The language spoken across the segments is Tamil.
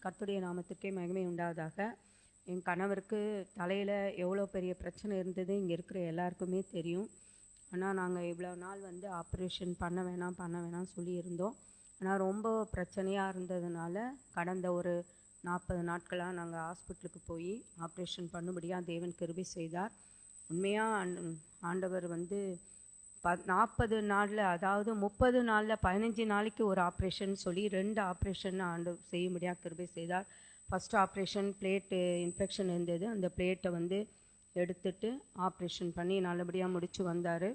கர்த்தருடைய நாமத்திற்கே மகிமை உண்டாவதாக. என் கணவருக்கு தலையில் எவ்வளோ பெரிய பிரச்சனை இருந்தது இங்கே இருக்கிற எல்லாருக்குமே தெரியும். ஆனால் நாங்கள் இவ்வளோ நாள் ஆப்ரேஷன் பண்ண வேணாம் சொல்லியிருந்தோம். ஆனால் ரொம்ப பிரச்சனையாக இருந்ததுனால கடந்த ஒரு 40 நாட்களாக நாங்கள் ஹாஸ்பிட்டலுக்கு போய் ஆப்ரேஷன் பண்ணும்படியாக தேவன் கிருபை செய்தார். உண்மையாக ஆண்டவர் 40 நாளில், அதாவது 30 நாளில் 15 நாளைக்கு ஒரு ஆப்ரேஷன் சொல்லி 2 ஆப்ரேஷன் செய்யும்படியாக கிருபை செய்தார். ஃபஸ்ட் ஆப்ரேஷன் பிளேட்டு இன்ஃபெக்ஷன் இருந்தது. அந்த பிளேட்டை எடுத்துட்டு ஆப்ரேஷன் பண்ணி நல்லபடியாக முடித்து வந்தார்.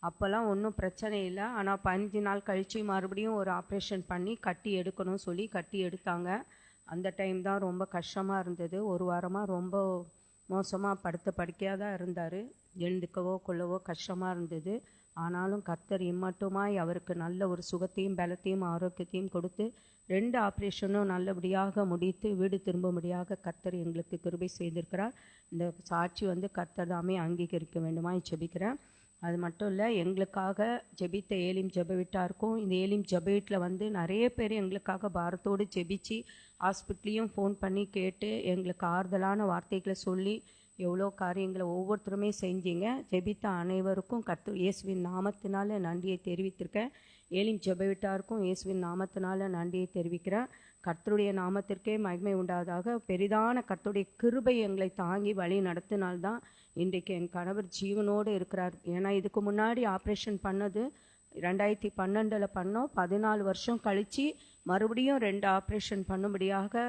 அப்போல்லாம் ஒன்றும் பிரச்சனை இல்லை. ஆனால் 15 நாள் கழித்து மறுபடியும் ஒரு ஆப்ரேஷன் பண்ணி கட்டி எடுக்கணும் சொல்லி கட்டி எடுத்தாங்க. அந்த டைம் தான் ரொம்ப கஷ்டமாக இருந்தது. ஒரு வாரமாக ரொம்ப மோசமாக படுக்கையாக தான் இருந்தார். எழுந்துக்கவோ கொள்ளவோ கஷ்டமாக இருந்தது. ஆனாலும் கர்த்தர் இம்மட்டுமாய் அவருக்கு நல்ல ஒரு சுகத்தையும் பலத்தையும் ஆரோக்கியத்தையும் கொடுத்து 2 ஆப்ரேஷனும் நல்லபடியாக முடித்து வீடு திரும்பும்படியாக கர்த்தர் எங்களுக்கு கிருபை செய்திருக்கிறார். இந்த சாட்சி கர்த்தர் தாமே அங்கீகரிக்க வேண்டுமாய் ஜெபிக்கிறேன். அது மட்டும் இல்லை, எங்களுக்காக ஜெபித்த ஏலிம் ஜெப வீட்டாருக்கும் இந்த ஏலிம் ஜெப வீட்டில் நிறைய பேர் எங்களுக்காக பாரத்தோடு ஜெபிச்சு ஹாஸ்பிட்டலையும் ஃபோன் பண்ணி கேட்டு எங்களுக்கு ஆறுதலான வார்த்தைகளை சொல்லி எவ்வளோ காரியங்களை ஒவ்வொருத்தருமே செஞ்சீங்க. ஜெபித்த அனைவருக்கும் கர்த்தர் இயேசுவின் நாமத்தினால நன்றியை தெரிவித்திருக்கேன். ஏலிம் ஜெப வீட்டாருக்கும் இயேசுவின் நாமத்தினால நன்றியை தெரிவிக்கிறேன். கர்த்தருடைய நாமத்திற்கே மகிமை உண்டாவதாக. பெரிதான கர்த்தருடைய கிருபை எங்களை தாங்கி வழி நடத்தினால்தான் இன்றைக்கு என் கணவர் ஜீவனோடு இருக்கிறார். ஏன்னா இதுக்கு முன்னாடி ஆப்ரேஷன் பண்ணது 2012 பண்ணோம். 14 வருஷம் கழித்து மறுபடியும் 2 ஆப்ரேஷன் பண்ணும்படியாக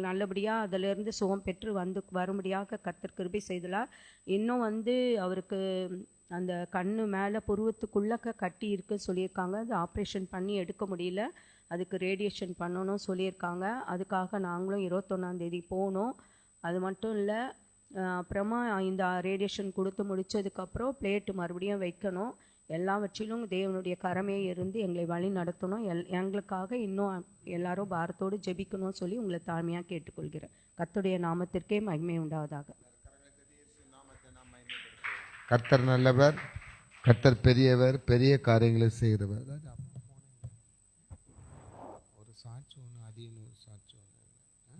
நல்லபடியாக அதிலிருந்து சுகம் பெற்று வரும்படியாக கர்த்தர் கிருபை செய்தலார். இன்னும் அவருக்கு அந்த கண்ணு மேலே புருவத்துக்குள்ளே கட்டி இருக்கு சொல்லியிருக்காங்க. அது ஆப்ரேஷன் பண்ணி எடுக்க முடியல. அதுக்கு ரேடியேஷன் பண்ணணும் சொல்லியிருக்காங்க. அதுக்காக நாங்களும் 21ஆம் தேதி போனோம். அது மட்டும் இல்லை, அப்புறமா இந்த ரேடியேஷன் கொடுத்து முடித்ததுக்கப்புறம் பிளேட்டு மறுபடியும் வைக்கணும். எல்லாவற்றிலும் தேவனுடைய கரமே இருந்து எங்களை வழி நடத்தணும். எங்களுக்காக இன்னும் எல்லாரும் பாரத்தோடு ஜெபிக்கணும்னு சொல்லி உங்களை தாழ்மையாக கேட்டுக்கொள்கிறேன். கர்த்தருடைய நாமத்திற்கே மகிமை உண்டாவதாக. கர்த்தர் நல்லவர், கர்த்தர் பெரியவர், பெரிய காரியங்களை செய்கிறவர். ஒரு சாட்சி ஒன்று, அதிகம் ஒரு சாட்சி ஒன்று.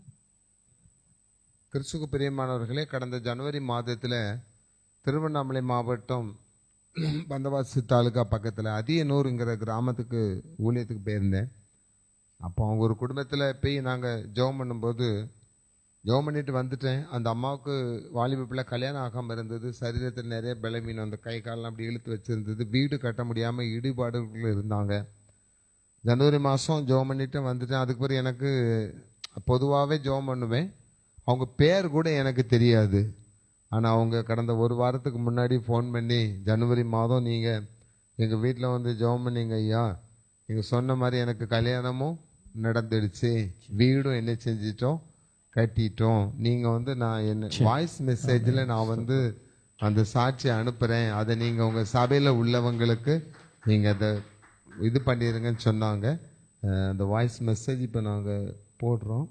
கிறிஸ்துவுக்கு பிரியமானவர்களே, கடந்த ஜனவரி மாதத்தில் திருவண்ணாமலை மாவட்டம் பந்தவாசி தாலுக்கா பக்கத்தில் அதியனூருங்கிற கிராமத்துக்கு ஊழியத்துக்கு போயிருந்தேன். அப்போ அவங்க ஒரு குடும்பத்தில் போய் நாங்கள் ஜெபம் பண்ணும்போது ஜெபம் பண்ணிட்டு வந்துட்டேன். அந்த அம்மாவுக்கு வாலிப பிள்ளை கல்யாணம் ஆகாமல் இருந்தது. சரீரத்தில் நிறைய பலவீனம், அந்த கை காலெலாம் அப்படி இழுத்து வச்சுருந்தது. வீடு கட்ட முடியாமல் ஈடுபாடுகள் இருந்தாங்க. ஜனவரி மாதம் ஜெபம் பண்ணிட்டு வந்துட்டேன். அதுக்கு பிறகு எனக்கு பொதுவாகவே ஜெபம் பண்ணுவேன். அவங்க பேர் கூட எனக்கு தெரியாது. ஆனால் அவங்க கடந்த ஒரு வாரத்துக்கு முன்னாடி ஃபோன் பண்ணி, ஜனவரி மாதம் நீங்கள் எங்கள் வீட்டில் ஜெபம் பண்ணீங்க ஐயா, நீங்கள் சொன்ன மாதிரி எனக்கு கல்யாணமும் நடந்துடுச்சு, வீடும் என்ன செஞ்சிட்டோம், கட்டிட்டோம். நீங்கள் நான் என்ன வாய்ஸ் மெசேஜில் நான் அந்த சாட்சியை அனுப்புகிறேன், அதை நீங்கள் உங்கள் சபையில் உள்ளவங்களுக்கு நீங்கள் அதை இது பண்ணிடுங்கன்னு சொன்னாங்க. அந்த வாய்ஸ் மெசேஜ் இப்போ நாங்கள் போடுறோம்.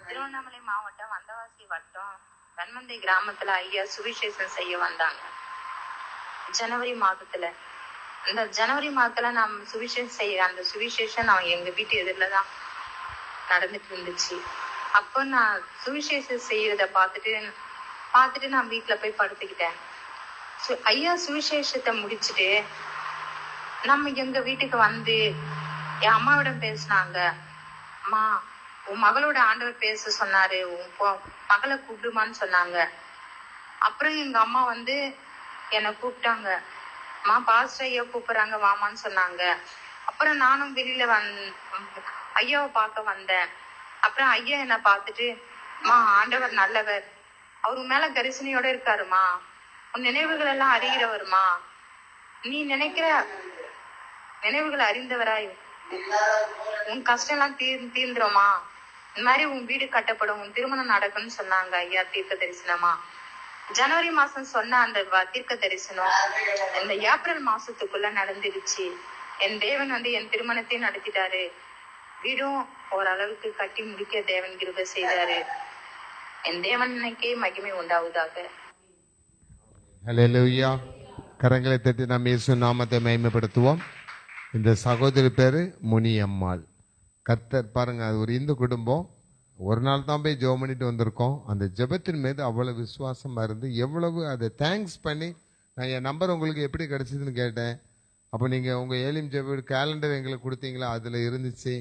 திருவண்ணாமலை மாவட்டம் வந்தவாசி வட்டம் வெண்மந்தை கிராமத்துல ஐயா சுவிசேஷம் செய்ய வந்தாங்க. ஜனவரி மாதத்துல அந்த ஜனவரி மாதத்துல நாம் சுவிசேஷம் செய்ய அந்த சுவிசேஷம் எங்க வீட்டு எதிரில தான் நடந்துட்டு இருந்துச்சு. அப்போ நான் சுவிசேஷம் செய்யறத பார்த்துட்டு நான் வீட்டுல போய் படுத்துக்கிட்டேன். ஐயா சுவிசேஷத்தை முடிச்சுட்டு நம்ம எங்க வீட்டுக்கு என் அம்மாவிடம் பேசினாங்க. அம்மா, உன் மகளோட ஆண்டவர் பேச சொன்னாரு, உன் மகளை கூப்பிடுமான்னு சொன்னாங்க. அப்புறம் எங்க அம்மா என்னை கூப்பிட்டாங்க. அம்மா, பாஸ்டர் ஐயா கூப்பிடுறாங்க, வாமான்னு சொன்னாங்க. அப்புறம் நானும் வெளியில ஐயாவை பார்க்க வந்தேன். அப்புறம் ஐயா என்னை பார்த்துட்டு, அம்மா, ஆண்டவர் நல்லவர், அவரு மேல கரிசனையோட இருக்காருமா, உன் நினைவுகள் எல்லாம் அறிகிறவருமா, நீ நினைக்கிற நினைவுகளை அறிந்தவராய், உன் கஷ்டம் எல்லாம் தீர்ந்துருமா, இந்த மாதிரி உன் வீடு கட்டப்படும், உன் திருமணம் நடக்கும்னு சொன்னாங்க ஐயா தீர்க்க தரிசனமா. ஜனவரி மாசம் சொன்ன அந்த தீர்க்க தரிசனம் இந்த ஏப்ரல் மாசத்துக்குள்ள நடந்துருச்சு. என் தேவன் என் திருமணத்தை நடத்திட்டாரு. வீடும் ஓரளவுக்கு கட்டி முடிக்க தேவன் கிருபை செய்தாரு. என் தேவனுக்கே மகிமை உண்டாவதாக. ஹல்லேலூயா. கரங்களை தட்டி நாம் இயேசு நாமத்தை மகிமைப்படுத்துவோம். இந்த சகோதரி பேரு முனியம்மாள். கர்த்தர் பாருங்க, அது ஒரு இந்து குடும்பம். ஒரு நாள் தான் போய் ஜெபம் பண்ணிட்டு வந்திருக்கோம். அந்த ஜெபத்தின் மீது அவ்வளவு விசுவாசமா இருந்து எவ்வளவு அதை தேங்க்ஸ் பண்ணி, நான் என் நம்பர் உங்களுக்கு எப்படி கிடைச்சதுன்னு கேட்டேன். அப்போ நீங்கள் உங்கள் ஏலிம் ஜெப கேலண்டர் எங்களுக்கு கொடுத்தீங்களா, அதில் இருந்துச்சு.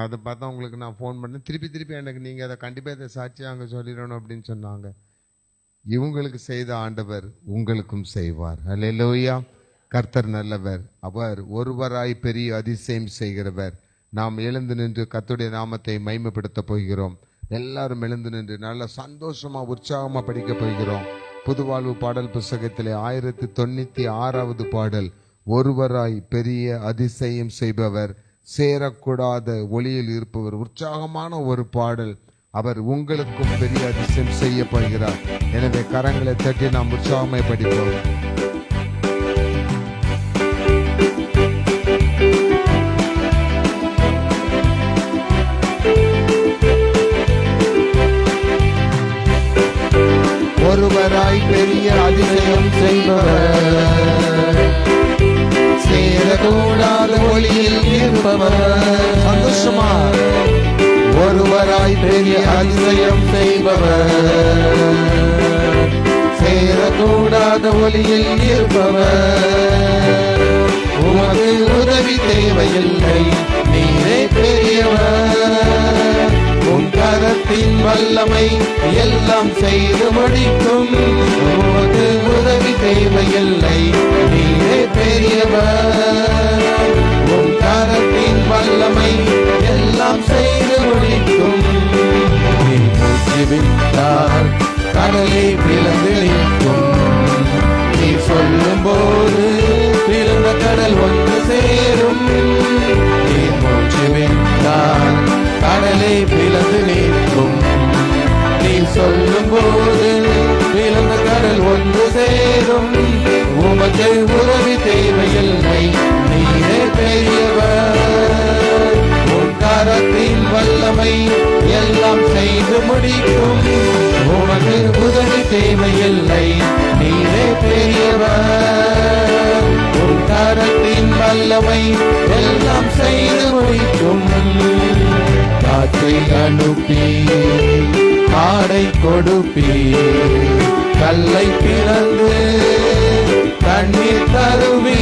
அதை பார்த்தா உங்களுக்கு நான் ஃபோன் பண்ணேன். திருப்பி எனக்கு நீங்கள் அதை கண்டிப்பாக இதை சாட்சியாக அங்கே சொல்லிடணும் அப்படின்னு சொன்னாங்க. இவங்களுக்கு செய்த ஆண்டவர் உங்களுக்கும் செய்வார். அல்லேலூயா. கர்த்தர் நல்லவர். அவர் ஒருவராய் பெரிய அதிசயம் செய்கிறவர். நாம் எழுந்து நின்று கர்த்தருடைய நாமத்தை மகிமைப்படுத்த போகிறோம். எல்லாரும் எழுந்து நின்று நல்ல சந்தோஷமா உற்சாகமா படிக்க போகிறோம். புதுவாழ்வு பாடல் புஸ்தகத்திலே 1096வது பாடல், ஒருவராய் பெரிய அதிசயம் செய்பவர், சேரக்கூடாத ஒளியில் இருப்பவர். உற்சாகமான ஒரு பாடல். அவர் உங்களுக்கும் பெரிய அதிசயம் செய்ய போகிறார். எனவே கரங்களை தட்டி நாம் உற்சாகமாய் படிப்போம். ஒருவராய் பெரிய அதிசயம் செய்பவர், சேரக்கூடாத ஒளியில் இருப்பவர். சந்தோஷமா. ஒருவராய் பெரிய அதிசயம் செய்பவர், சேரக்கூடாத ஒளியில் இருப்பவர். உமக்கு உதவி தேவையில்லை, நீரே பெரியவர். உன் கரத்தின் வல்லமை எல்லாம் செய்து முடிக்கும். உமக்கு உதவி தேவையில்லை, நீரே பெரியவர். உன் கரத்தின் வல்லமை எல்லாம் செய்து முடிக்கும். நீ மூச்சுவிட்டால் கடலை பிளந்து நிற்கும். நீ சொல்லும் போது பிறந்த கடல் ஒன்று சேரும். நீ மூச்சுவிட்டால் கடலை பிளந்து நிற்கும். நீ சொல்லும் போது பிளந்த கடல் ஒன்று சேரும். உமக்கு உதவி தேவையில்லை, நீரே பெரியவர். உன் கரத்தின் வல்லமை எல்லாம் செய்து முடிக்கும். உமக்கு உதவி தேவையில்லை, நீரே பெரியவர். உன் கரத்தின் வல்லமை எல்லாம் செய்து முடிக்கும். காற்றை அனுப்பி காடை கொடுப்பி, கல்லை பிறந்து தண்ணீர் தருவி.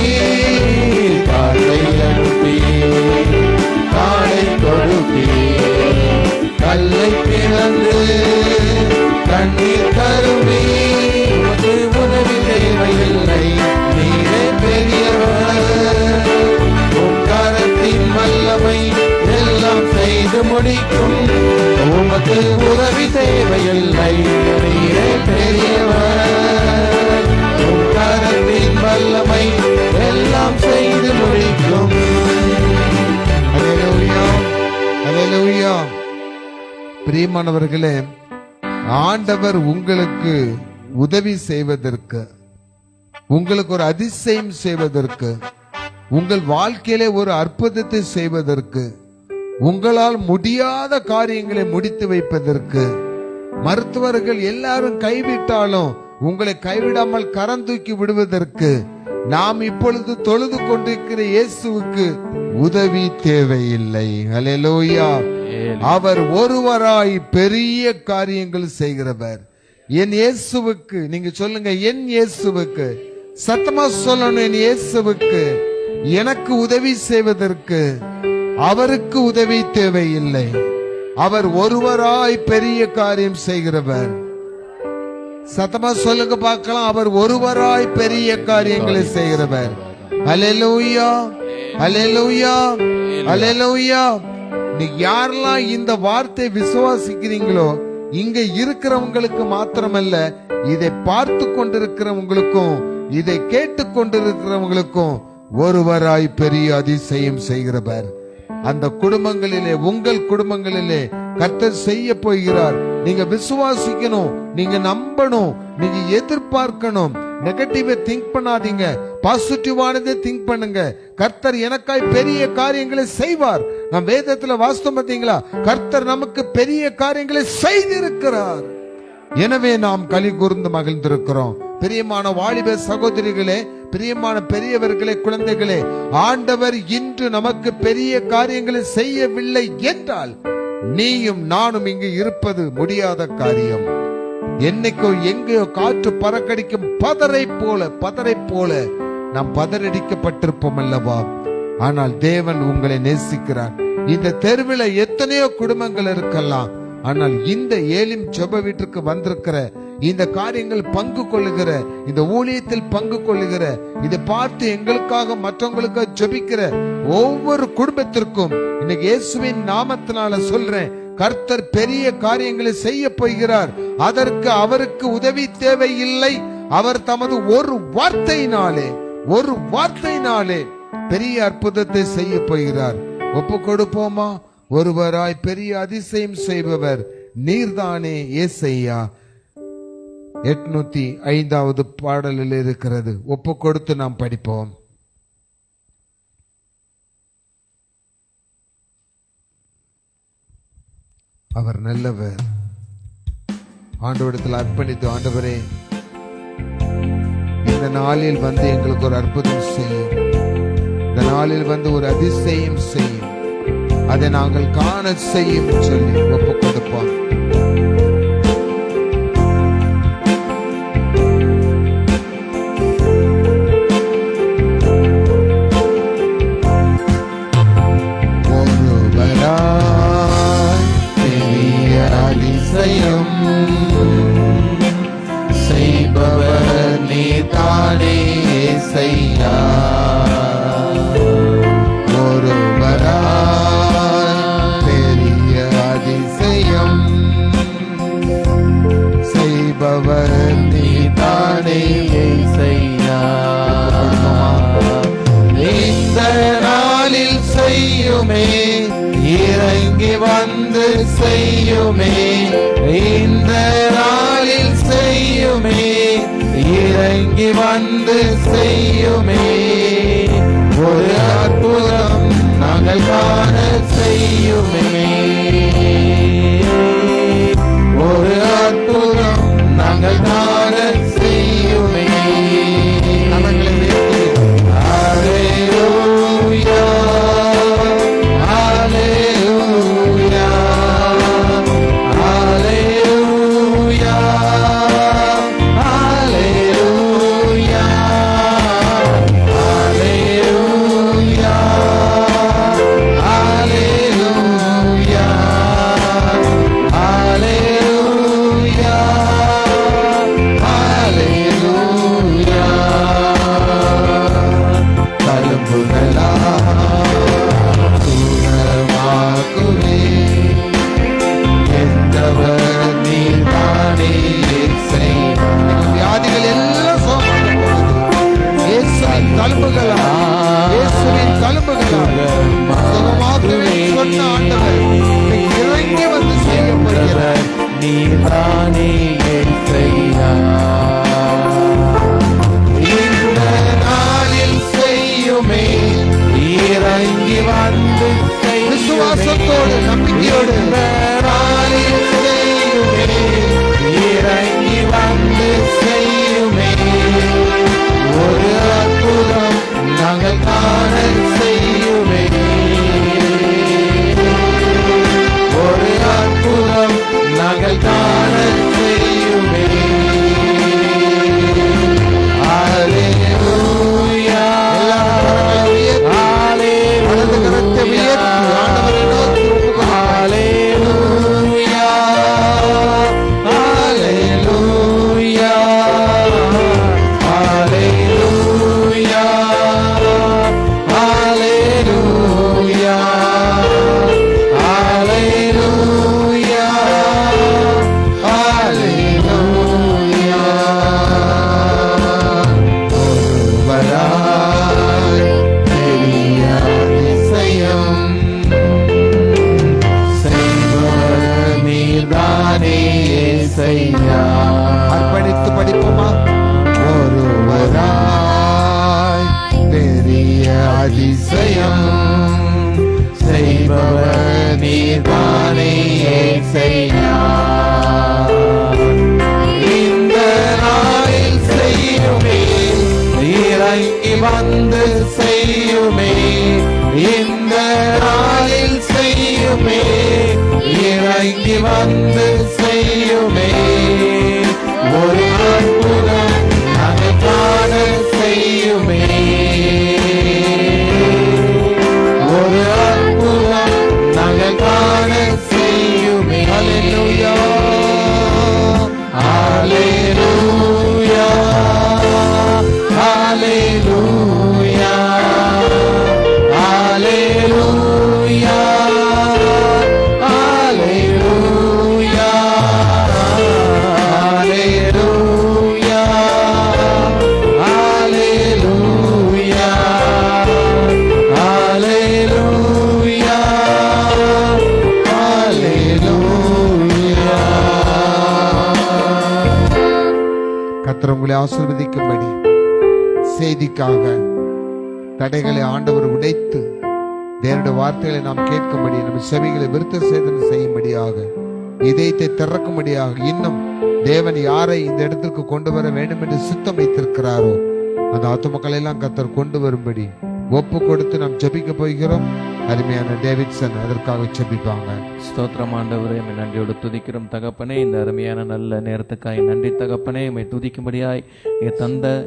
காற்றை அனுப்பி காடை கொடுப்பி, கல்லை பிறந்து தண்ணீர் தருவி. உனக்கு உதவி தேவையில்லை, நீரே பெரியவர். உன் கரத்தின் வல்லமை எல்லாம் செய்து முடிக்கும். உமக்கு உதவி தேவையில்லை, நீரே பெரியவர். உன் கரத்தின் வல்லமை எல்லாம் செய்து முடிக்கும். அல்லேலூயா, அல்லேலூயா. பிரியமானவர்களே, ஆண்டவர் உங்களுக்கு உதவி செய்வதற்கு, உங்களுக்கு ஒரு அதிசயம் செய்வதற்கு, உங்கள் வாழ்க்கையிலே ஒரு அற்புதத்தை செய்வதற்கு, உங்களால் முடியாத காரியங்களை முடித்து வைப்பதற்கு, மருத்துவர்கள் எல்லாரும் கைவிட்டாலும் உங்களை கைவிடாமல் கரம் தூக்கி விடுவதற்கு, நாம் இப்பொழுது தொழுது கொண்டிருக்கிற இயேசுவுக்கு உதவி தேவையில்லை. அல்லேலூயா. அவர் ஒருவராய் பெரிய காரியங்கள் செய்கிறவர். என் இயேசுவுக்கு, நீங்க சொல்லுங்க, என் இயேசுவுக்கு, சத்தமா சொல்லணும், என் இயேசுவுக்கு எனக்கு உதவி செய்வதற்கு அவருக்கு உதவி தேவையில்லை. அவர் ஒருவராய் பெரிய காரியம் செய்கிறவர். சத்தமா சொல்லுங்க பார்க்கலாம், அவர் ஒருவராய் பெரிய காரியங்களை செய்கிறவர். அல்லேலூயா, அல்லேலூயா, அல்லேலூயா. நீ யாரெல்லாம் இந்த வார்த்தை விசுவாசிக்கிறீங்களோ, இங்க இருக்கிறவங்களுக்கு மாத்திரமல்ல, இதை பார்த்து கொண்டிருக்கிறவங்களுக்கும் இதை கேட்டு கொண்டிருக்கிறவங்களுக்கும் ஒருவராய் பெரிய அதிசயம் செய்கிறவர். அந்த குடும்பங்களிலே, உங்கள் குடும்பங்களிலே கர்த்தர் செய்ய போகிறார். நீங்க விசுவாசிக்கணும், நீங்க நம்பணும், நீங்க எதிர்பார்க்கணும். நெகட்டிவா திங்க் பண்ணாதீங்க, பாசிட்டிவானதை திங்க் பண்ணுங்க. கர்த்தர் எனக்காய் பெரிய காரியங்களை செய்வார். நாம் வேதத்துல வாஸ்தவம் பார்த்தீங்களா? கர்த்தர் நமக்கு பெரிய காரியங்களை செய்திருக்கிறார். எனவே நாம் களி கூர்ந்து மகிழ்ந்திருக்கிறோம். பிரியமான வாலிப சகோதரிகளே, பிரியமான பெரியவர்களே, குழந்தைகளே, ஆண்டவர் இன்று நமக்கு பெரிய காரியங்களை செய்யவில்லை என்றால் நீயும் நானும் இங்கு இருப்பது முடியாத காரியம். என்னைக்கோ எங்கேயோ காற்று பறக்கடிக்கும் பதரை போல நாம் பதறடிக்கப்பட்டிருப்போம் அல்லவா? ஆனால் தேவன் உங்களை நேசிக்கிறார். இந்த தெருவில் எத்தனையோ குடும்பங்கள் இருக்கலாம், ஆனால் இந்த ஏலிம் ஜெப வீட்டுக்கு வந்திருக்கிற, இந்த காரியங்கள் பங்கு கொள்ளுகிற, இந்த ஊழியத்தில் பங்கு கொள்ளுகிற, இதை பார்த்து எங்களுக்காக மற்றவங்களுக்காக ஜெபிக்கிற ஒவ்வொரு குடும்பத்திற்கும் இன்னைக்கு இயேசுவின் நாமத்தினால சொல்றேன், கர்த்தர் பெரிய காரியங்களை செய்ய போகிறார். அதற்கு அவருக்கு உதவி தேவையில்லை. அவர் தமது ஒரு வார்த்தையினாலே பெரிய அற்புதத்தை செய்ய போகிறார். ஒப்பு கொடுப்போமா? ஒருவராய் பெரிய அதிசயம் செய்பவர் நீர்தானே ஏசையா. 805வது பாடலில் இருக்கிறது. ஒப்பு கொடுத்து நாம் படிப்போம். அவர் நல்லவர். ஆண்டவரிடத்தில் அர்ப்பணித்து, ஆண்டவரே இந்த நாளில் வந்து எங்களுக்கு ஒரு அற்புதம் செய்யும், இந்த நாளில் வந்து ஒரு அதிசயம் செய்யும், அதை நாங்கள் காண செய்யும் சொல்லி ஒப்பு கொடுப்போம். செய்பவர் நீதானே ஏசையா. ஒருவராய் பெரிய அதிசயம் செய்பவர் நீதானே ஏசையா. இந்த நாளில் செய்யுமே, இறங்கி வந்து செய்யுமே. இந்த நாளில் செய்யுமே, இறங்கி வந்து செய்யுமே. ஒரு அற்புதம் நாங்கள் காண செய்யுமே. ஒரு அற்புதம் நாங்கள் காண செய்யுமே. ஹல்லேலூயா, ஹல்லேலூயா, ஹல்லேலூயா, ஹல்லேலூயா, ஹல்லேலூயா, ஹல்லேலூயா, ஹல்லேலூயா, ஹல்லேலூயா. தழும்புகளா சுகமாக்குவே, என்றவர் நீதானே ஏசையா. வியாதிகள் எல்லாம் சுகமாக போகுது. இயேசுவின் தழும்புகளா, இயேசுவின் தழும்புகளா சுகமாக்குவே சொன்ன ஆண்டவர் இன்னைக்கு இறங்கி வந்து செய்ய போகிறார். நீதானே ஏசையா. இந்த நாளில் செய்யுமே, இறங்கி வந்து விசுவாசத்தோடு, நம்பிக்கையோடு இந்த நாளில் செய்யுமே, இறங்கி வந்து செய்யுமே. ஒரு அற்புதம் நாங்கள் காண செய்யுமே. ஒரு அற்புதம் நாங்கள் காண செய்யுமே. ஹல்லேலூயா, வலது கரத்தை உயர்த்தி ஆண்டவரை நோக்கி ஒப்புக்கொடுங்கள். அதிசயம் செய்பவர் நீர்தானே ஏசையா. இந்த நாளில் செய்யுமே, இறங்கி வந்து செய்யுமே. இந்த நாளில் செய்யுமே, இறங்கி வந்து செய்யுமே. ஒரு அற்புதம் நாங்கள் காண செய்யுமே. ஒரு அற்புதம் நாங்கள் காண செய்யுமே. ஹல்லேலூயா, ஹல்லேலூயா, ஹல்லேலூயா, ஹல்லேலூயா, ஹல்லேலூயா, ஹல்லேலூயா, ஹல்லேலூயா, ஹல்லேலூயா, ஹல்லேலூயா. கர்த்தர் உங்களை ஆசீர்வதிக்கும்படி செய்திக்காக தடைகளை ஆண்டவர் உடைத்து தேவனுடைய வார்த்தைகளை நாம் கேட்கும்படி நம்ம செவிகளை விருத்த சேதனை செய்யும்படியாக இதயத்தை திறக்கும்படியாக இன்னும் தேவன் யாரை இந்த இடத்திற்கு கொண்டு வர வேண்டும் என்று சித்தம் வைத்திருக்கிறாரோ அந்த ஆத்துமக்களை எல்லாம் கர்த்தர் கொண்டு வரும்படி ஒப்பு கொடுத்து நாம் ஜெபிக்க போகிறோம். அருமையான டேவிட்சன் அதற்காக ஜெபிப்பாங்க. ஸ்தோத்திரம் ஆண்டவரே, உம்மை நன்றியோடு துதிக்கிறோம் தகப்பனே. இந்த அருமையான நல்ல நேரத்துக்காய் நன்றி தகப்பனே. உம்மை துதிக்கும்படியாய்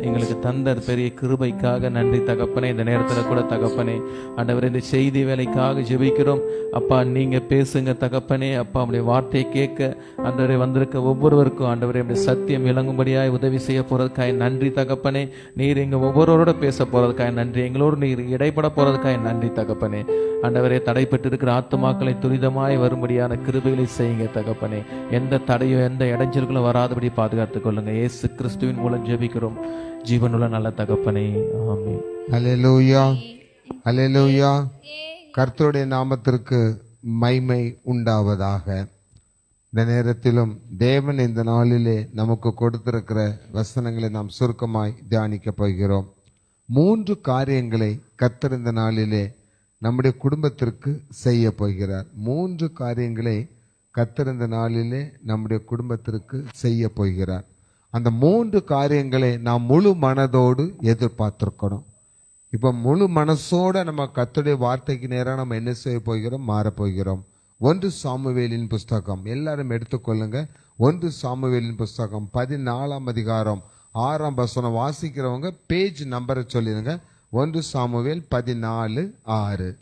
எங்களுக்கு தந்த பெரிய கிருபைக்காக நன்றி தகப்பனே. இந்த நேரத்தில் கூட தகப்பனே ஆண்டவரே, இந்த செய்தி வேலைக்காக ஜெபிக்கிறோம். அப்பா, நீங்க பேசுங்க தகப்பனே. அப்பா, உடைய வார்த்தையை கேட்க ஆண்டவரே வந்திருக்க ஒவ்வொருவருக்கும் ஆண்டவரே உடைய சத்தியம் விளங்கும்படியாய் உதவி செய்ய போறதுக்காய் நன்றி தகப்பனே. நீர் எங்க ஒவ்வொருவரோட பேச போறதுக்காய் நன்றி. எங்களோடு நீர் இடைப்பட போறதுக்காய் நன்றி தகப்பனே. ஆண்டவரே, தடைப்பட்டு இருக்கிற ஆத்துமாக்களை துரிதமாய் வரும்படியான கிருபைகளை செய்யுங்க தகப்பனே. எந்த தடையோ எந்த இடைஞ்சல்களும் வராதபடி பாதுகாத்துக் கொள்ளுங்க. இயேசு கிறிஸ்துவின் மூலம் ஜெபிக்கிறோம் ஜீவனுள்ள நல்ல தகப்பனே, ஆமென். அல்லேலூயா, அல்லேலூயா. கர்த்தருடைய நாமத்திற்கு மகிமை உண்டாவதாக. இந்த நேரத்திலும் தேவன் இந்த நாளிலே நமக்கு கொடுத்திருக்கிற வசனங்களை நாம் சுருக்கமாய் தியானிக்க போகிறோம். 3 காரியங்களை கர்த்தர் இந்த நாளிலே நம்முடைய குடும்பத்திற்கு செய்ய போகிறார். 3 காரியங்களை கர்த்தர் இந்த நாளிலே நம்முடைய குடும்பத்திற்கு செய்ய போகிறார். அந்த 3 காரியங்களை நாம் முழு மனதோடு எதிர்பார்த்திருக்கணும். இப்போ முழு மனசோட நம்ம கர்த்தருடைய வார்த்தைக்கு நேராக நம்ம என்ன செய்ய போகிறோம்? மாறப்போகிறோம். 1 சாமுவேலின் புஸ்தகம் எல்லாரும் எடுத்துக்கொள்ளுங்க. 1 சாமுவேலின் புஸ்தகம் 14ஆம் அதிகாரம் 6ஆம் வசனம். வாசிக்கிறவங்க பேஜ் நம்பரை சொல்லிடுங்க. 1 சாமுவேல் 14:6.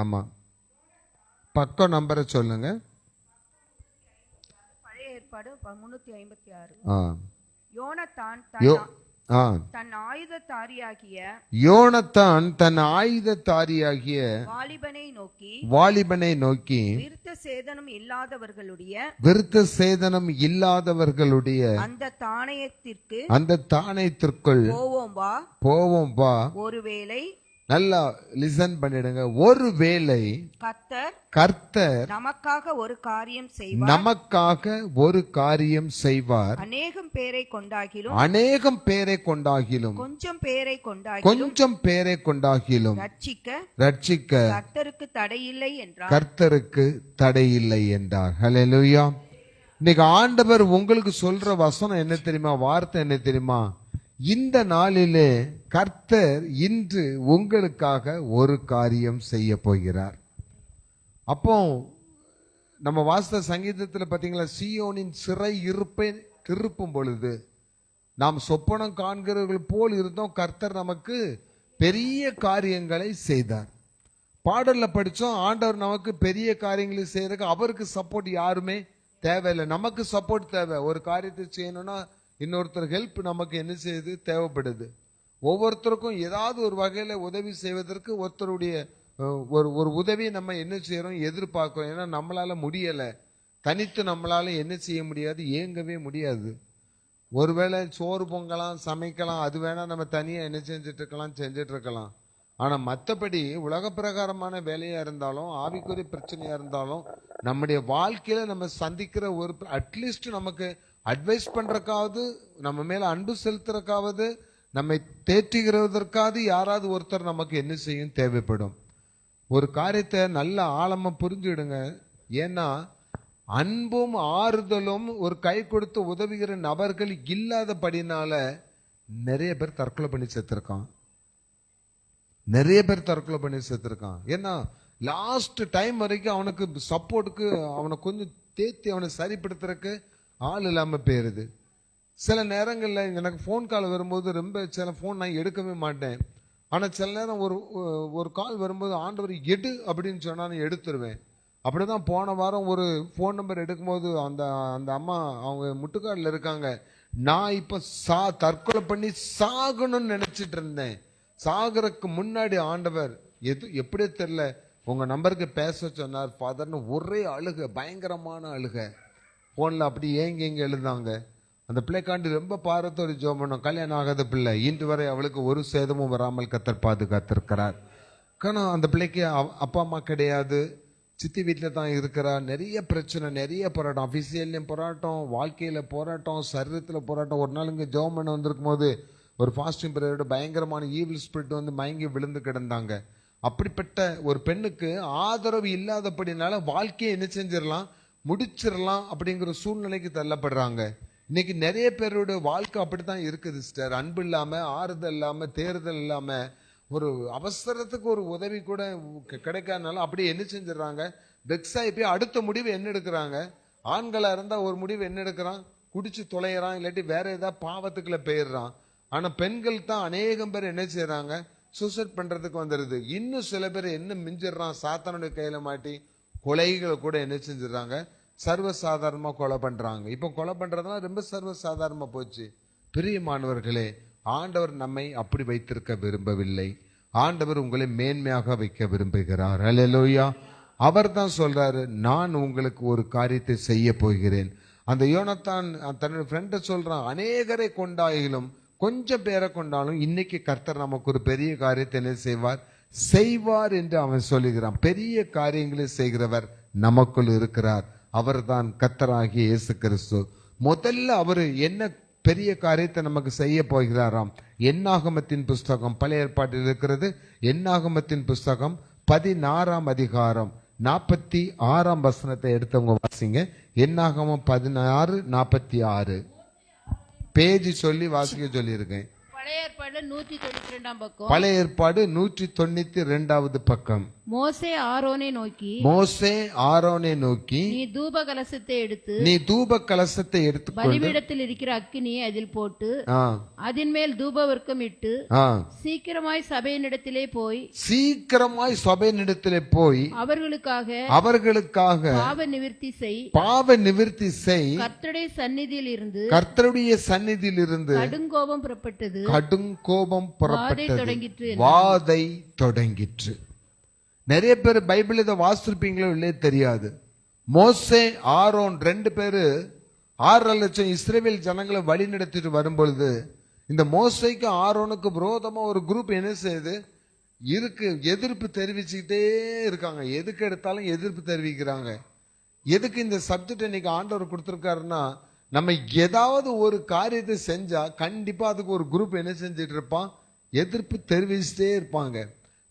ஆமா, பக்கம் நம்பரை சொல்லுங்க. பழைய ஏற்பாடு 356. யோனத்தான் தன் ஆயுததாரியாகிய வாலிபனை நோக்கி விருத்த சேதனம் இல்லாதவர்களுடைய அந்த தானியத்திற்குள் போவோம் வா. ஒருவேளை, நல்லா லிசன் பண்ணிடுங்க, ஒருவேளை கர்த்தர் நமக்காக ஒரு காரியம் செய்வார். அநேகம் பேரை கொண்டாகிலும் கொஞ்சம் பேரை கொண்டாகிலும் ரட்சிக்க கர்த்தருக்கு தடையில்லை என்றார். ஹல்லேலூயா. இன்னைக்கு ஆண்டவர் உங்களுக்கு சொல்ற வசனம் என்ன தெரியுமா? வார்த்தை என்ன தெரியுமா? இந்த நாளிலே கர்த்தர் இன்று உங்களுக்காக ஒரு காரியம் செய்ய போகிறார். அப்போ நம்ம வாசித்த சங்கீதத்தில் பார்த்தீங்களா, சீயோனின் சிறை இருப்பை திருப்பும் பொழுது நாம் சொப்பனம் காண்கிறவர்கள் போல் இருந்தோம், கர்த்தர் நமக்கு பெரிய காரியங்களை செய்தார். பாடல்ல படித்தோம், ஆண்டவர் நமக்கு பெரிய காரியங்களை செய்யறதுக்கு அவருக்கு சப்போர்ட் யாருமே தேவையில்லை, நமக்கு சப்போர்ட் தேவை. ஒரு காரியத்தை செய்யணும்னா இன்னொருத்தர் ஹெல்ப் நமக்கு என்ன செய்யுது? தேவைப்படுது. ஒவ்வொருத்தருக்கும் ஏதாவது ஒரு வகையில் உதவி செய்வதற்கு ஒருத்தருடைய ஒரு உதவியை நம்ம என்ன செய்யறோம்? எதிர்பார்க்கிறோம். ஏன்னா நம்மளால முடியலை, தனித்து நம்மளால என்ன செய்ய முடியாது, இயங்கவே முடியாது. ஒருவேளை சோறு பொங்கலாம், சமைக்கலாம், அது வேணா நம்ம தனியாக என்ன செஞ்சுட்டு இருக்கலாம். ஆனால் மற்றபடி உலக பிரகாரமான வேலையாக இருந்தாலும் ஆவிக்குரிய பிரச்சனையாக இருந்தாலும் நம்முடைய வாழ்க்கையில் நம்ம சந்திக்கிற ஒரு அட்லீஸ்ட் நமக்கு அட்வைஸ் பண்றதுக்காவது, நம்ம மேல அன்பு செலுத்துறதுக்காவது, நம்மை தேற்றுகிறதற்காவது யாராவது ஒருத்தர் நமக்கு என்ன செய்யும் தேவைப்படும். ஒரு காரியத்தை நல்ல ஆழமா புரிஞ்சுடுங்க. ஏன்னா அன்பும் ஆறுதலும் ஒரு கை கொடுத்து உதவுகிற நபர்கள் இல்லாதபடினால நிறைய பேர் தற்கொலை பண்ணி செத்துருக்கான். நிறைய பேர் தற்கொலை பண்ணி செத்துருக்கான். ஏன்னா லாஸ்ட் டைம் வரைக்கும் அவனுக்கு சப்போர்ட்டுக்கு, அவனை கொஞ்சம் தேத்தி அவனை சரிப்படுத்துறதுக்கு ஆள் இல்லாம போயிருது. சில நேரங்களில் எனக்கு ஃபோன் கால் வரும்போது ரொம்ப சில ஃபோன் நான் எடுக்கவே மாட்டேன். ஆனால் சில நேரம் ஒரு கால் வரும்போது ஆண்டவர் எடு அப்படின்னு சொன்னா நான் எடுத்துருவேன். அப்படிதான் போன வாரம் ஒரு ஃபோன் நம்பர் எடுக்கும்போது அந்த அம்மா அவங்க முட்டுக்காடில் இருக்காங்க. நான் இப்போ தற்கொலை பண்ணி சாகணும்னு நினைச்சிட்டு இருந்தேன். சாகறதுக்கு முன்னாடி ஆண்டவர் எப்படியே தெரியல உங்க நம்பருக்கு பேச சொன்னார் ஃபாதர்னு ஒரே அழுக, பயங்கரமான அழுக. ஃபோனில் அப்படி ஏங்க எழுதாங்க. அந்த பிள்ளைக்காண்டி ரொம்ப பாரத்தோடு ஜெபம் பண்ணோம். கல்யாணம் ஆகாத பிள்ளை, இன்று வரை அவளுக்கு ஒரு சேதமும் வராமல் கர்த்தர் பாதுகாத்திருக்கிறார். காரணம் அந்த பிள்ளைக்கு அப்பா அம்மா கிடையாது, சித்தி வீட்டில் தான் இருக்கிறா. நிறைய பிரச்சனை, நிறைய போராட்டம், அஃபிஷியல்லையும் போராட்டம், வாழ்க்கையில் போராட்டம், சரீரத்தில் போராட்டம். ஒரு நாள் இங்கே ஜெபம் பண்ண வந்திருக்கும் போது ஒரு ஃபாஸ்டிங் பீரியட் பயங்கரமான ஈவில் ஸ்பிரிட் வந்து மயங்கி விழுந்து கிடந்தாங்க. அப்படிப்பட்ட ஒரு பெண்ணுக்கு ஆதரவு இல்லாதபடினால வாழ்க்கையை என்ன செஞ்சிடலாம், முடிச்சிடலாம் அப்படிங்கிற சூழ்நிலைக்கு தள்ளப்படுறாங்க. இன்னைக்கு நிறைய பேரோட வாழ்க்கை அப்படித்தான் இருக்குது சிஸ்டர். அன்பு இல்லாம, ஆறுதல் இல்லாம, தேர்தல் இல்லாம, ஒரு அவசரத்துக்கு ஒரு உதவி கூட கிடைக்காதனால அப்படியே என்ன செஞ்சிடறாங்க, வெக்ஸாகி போய் அடுத்த முடிவு என்ன எடுக்கிறாங்க. ஆண்களா இருந்தா ஒரு முடிவு என்ன எடுக்கிறான், குடிச்சு தொலைகிறான், இல்லாட்டி வேற ஏதாவது பாவத்துக்குள்ள போயிடுறான். ஆனா பெண்கள் தான் அநேகம் பேர் என்ன செய்யறாங்க, சூசைட் பண்றதுக்கு வந்துடுது. இன்னும் சில பேர் என்ன மிஞ்சிடுறான், சாத்தானுடைய கையில மாட்டி கொலைகளை கூட என்ன செஞ்சிடறாங்க, சர்வசாதாரணமா கொலை பண்றாங்க. இப்போ கொலை பண்றதுலாம் ரொம்ப சர்வசாதாரணமா போச்சு. பிரியமானவர்களே, ஆண்டவர் நம்மை அப்படி வைத்திருக்க விரும்பவில்லை. ஆண்டவர் உங்களை மேன்மையாக வைக்க விரும்புகிறார். அல்லேலூயா. அவர் தான் சொல்றாரு, நான் உங்களுக்கு ஒரு காரியத்தை செய்ய போகிறேன். அந்த யோனத்தான் தன்னுடைய ஃப்ரெண்டை சொல்றான், அநேகரை கொண்டாயிலும் கொஞ்சம் பேரை கொண்டாலும் இன்னைக்கு கர்த்தர் நமக்கு ஒரு பெரிய காரியத்தை என்ன செய்வார் என்று அவன் சொல்லுகிறான். பெரிய காரியங்களை செய்கிறவர் நமக்குள் இருக்கிறார். அவர் தான் கர்த்தராகிய இயேசு கிறிஸ்து. முதல்ல அவர் என்ன பெரிய காரியத்தை நமக்கு செய்ய போகிறாராம். என்னாகமத்தின் புஸ்தகம், பழைய ஏற்பாட்டில் இருக்கிறது. என்னாகமத்தின் புஸ்தகம் 16ஆம் அதிகாரம் 46ஆம் வசனத்தை எடுத்தவங்க வாசிங்க. என்னாகமம் 16:46 பேஜ் சொல்லி வாசிக்க சொல்லி இருக்கேன். பழைய ஏற்பாடு 192ஆம் பக்கம். பழைய ஏற்பாடு 192வது பக்கம். மோசே ஆரோனை நோக்கி நீ தூப கலசத்தை எடுத்து பலிபீடத்தில் இருக்கிற அக்கினியை அதில் போட்டு அதன் மேல் தூப வர்க்கம் இட்டு சீக்கிரமாய் சபையினிடத்திலே போய் அவர்களுக்காக பாவ நிவிர்த்தி செய். கர்த்தருடைய சந்நிதியில் இருந்து கடுங்கோபம் புறப்பட்டது, வாதை தொடங்கிற்று. நிறைய பேர் பைபிள் இதை வாசிருப்பீங்களோ இல்லையே தெரியாது. மோசே ஆரோன் 2 பேரு 6 லட்சம் இஸ்ரவேல் ஜனங்களை வழி நடத்திட்டு வரும்பொழுது இந்த மோசைக்கு ஆரோனுக்கு விரோதமா ஒரு குரூப் என்ன செய்யுது, எதிர்ப்பு தெரிவிச்சுக்கிட்டே இருக்காங்க. எதுக்கு எடுத்தாலும் எதிர்ப்பு தெரிவிக்கிறாங்க. எதுக்கு இந்த சப்ஜெக்ட் இன்னைக்கு ஆண்டவர் கொடுத்திருக்காருன்னா, நம்ம ஏதாவது ஒரு காரியத்தை செஞ்சா கண்டிப்பா அதுக்கு ஒரு குரூப் என்ன செஞ்சுட்டு இருப்பான், எதிர்ப்பு தெரிவிச்சுட்டே இருப்பாங்க.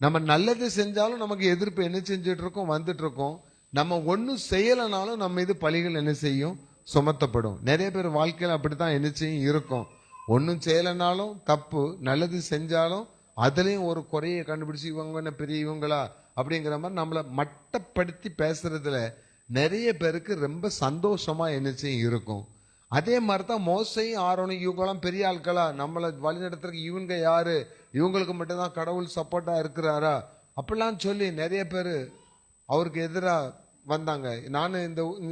நம்ம நல்லது செஞ்சாலும் நமக்கு எதிர்ப்பு என்ன செஞ்சுட்டு இருக்கோம், வந்துட்டு இருக்கோம். நம்ம ஒன்னும் செய்யலைனாலும் நம்ம இது பழிகள் என்ன செய்யும், சுமத்தப்படும். நிறைய பேர் வாழ்க்கையில் அப்படித்தான் என்ன செய்யும் இருக்கும். ஒன்னும் செய்யலைனாலும் தப்பு, நல்லது செஞ்சாலும் அதுலயும் ஒரு குறையை கண்டுபிடிச்சு இவங்க என்ன பெரிய இவங்களா அப்படிங்கிற மாதிரி நம்மளை மட்டப்படுத்தி பேசுறதுல நிறைய பேருக்கு ரொம்ப சந்தோஷமா என்ன செய்யும் இருக்கும். அதே மாதிரி தான் மோசையும் ஆரோனும் இவங்கெல்லாம் பெரிய ஆட்களா, நம்மளை வழி நடத்துறதுக்கு இவங்க யாரு, இவங்களுக்கு மட்டும்தான் கடவுள் சப்போர்ட்டா இருக்கிறாரா அப்படிலாம் சொல்லி நிறைய பேர் அவருக்கு எதிராக வந்தாங்க. நானும்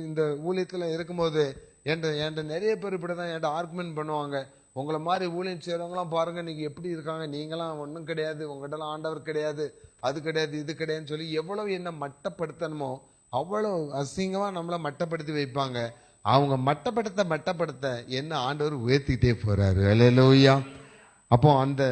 இந்த ஊழியத்துல இருக்கும்போது என்கிட்ட நிறைய பேர் இப்படிதான் என்கிட்ட ஆர்குமெண்ட் பண்ணுவாங்க. உங்களை மாதிரி ஊழியம் செய்யறவங்களாம் பாருங்க நீங்க எப்படி இருக்காங்க, நீங்களாம் ஒன்றும் கிடையாது, உங்ககிட்டலாம் ஆண்டவர் கிடையாது, அது கிடையாது, இது கிடையாதுன்னு சொல்லி எவ்வளவு என்ன மட்டப்படுத்தணுமோ அவ்வளவு அசிங்கமா நம்மளை மட்டப்படுத்தி வைப்பாங்க. அவங்க மட்டப்படுத்த என்ன ஆண்டவர் உயர்த்திக்கிட்டே போறாரு. அல்லேலூயா. அப்போ அந்த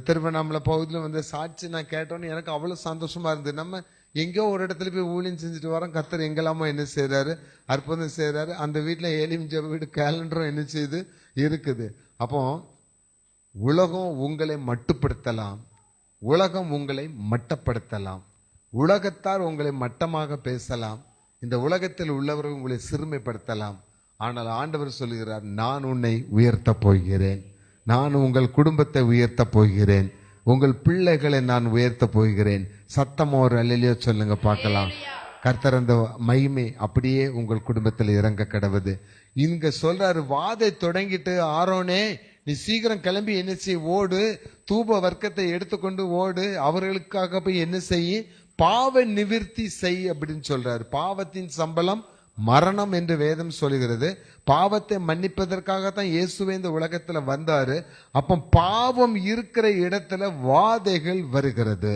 திருவண்ணாமலை பகுதியில் வந்து சாட்சி நான் கேட்டோன்னு எனக்கு அவ்வளவு சந்தோஷமா இருந்தது. நம்ம எங்கேயோ ஒரு இடத்துல போய் ஊழியம் செஞ்சுட்டு வரோம், கர்த்தர் எங்கெல்லாமோ என்ன செய்றாரு, அற்புதம் செய்றாரு. அந்த வீட்டில் ஏலிம் ஜெப வீடு கேலண்டரும் என்ன செய்யுது இருக்குது. அப்போ உலகம் உங்களை மட்டுப்படுத்தலாம், உலகம் உங்களை மட்டப்படுத்தலாம், உலகத்தார் உங்களை மட்டமாக பேசலாம், இந்த உலகத்தில் உள்ளவர்கள் உங்களை சிறுமைப்படுத்தலாம். ஆனால் ஆண்டவர் சொல்லுகிறார், நான் உன்னை உயர்த்த போகிறேன், நான் உங்கள் குடும்பத்தை உயர்த்த போகிறேன், உங்கள் பிள்ளைகளை நான் உயர்த்த போகிறேன். சத்தமா ஒரு அல்லேலூயா சொல்லுங்க பார்க்கலாம். கர்த்தர் அந்த மகிமை அப்படியே உங்கள் குடும்பத்தில் இறங்க கடவுது. இங்க சொல்றாரு, வாதை தொடங்கிட்டு ஆரோனே நீ சீக்கிரம் கிளம்பி என்ன செய், ஓடு, தூப வர்க்கத்தை எடுத்துக்கொண்டு ஓடு, அவர்களுக்காக போய் என்ன செய், பாவ நிவிர்த்தி செய் அப்படின்னு சொல்றாரு. பாவத்தின் சம்பளம் மரணம் என்று வேதம் சொல்லுகிறது. பாவத்தை மன்னிப்பதற்காகத்தான் இயேசுவே இந்த உலகத்துல வந்தாரு. அப்ப பாவம் இருக்கிற இடத்துல வாதைகள் வருகிறது.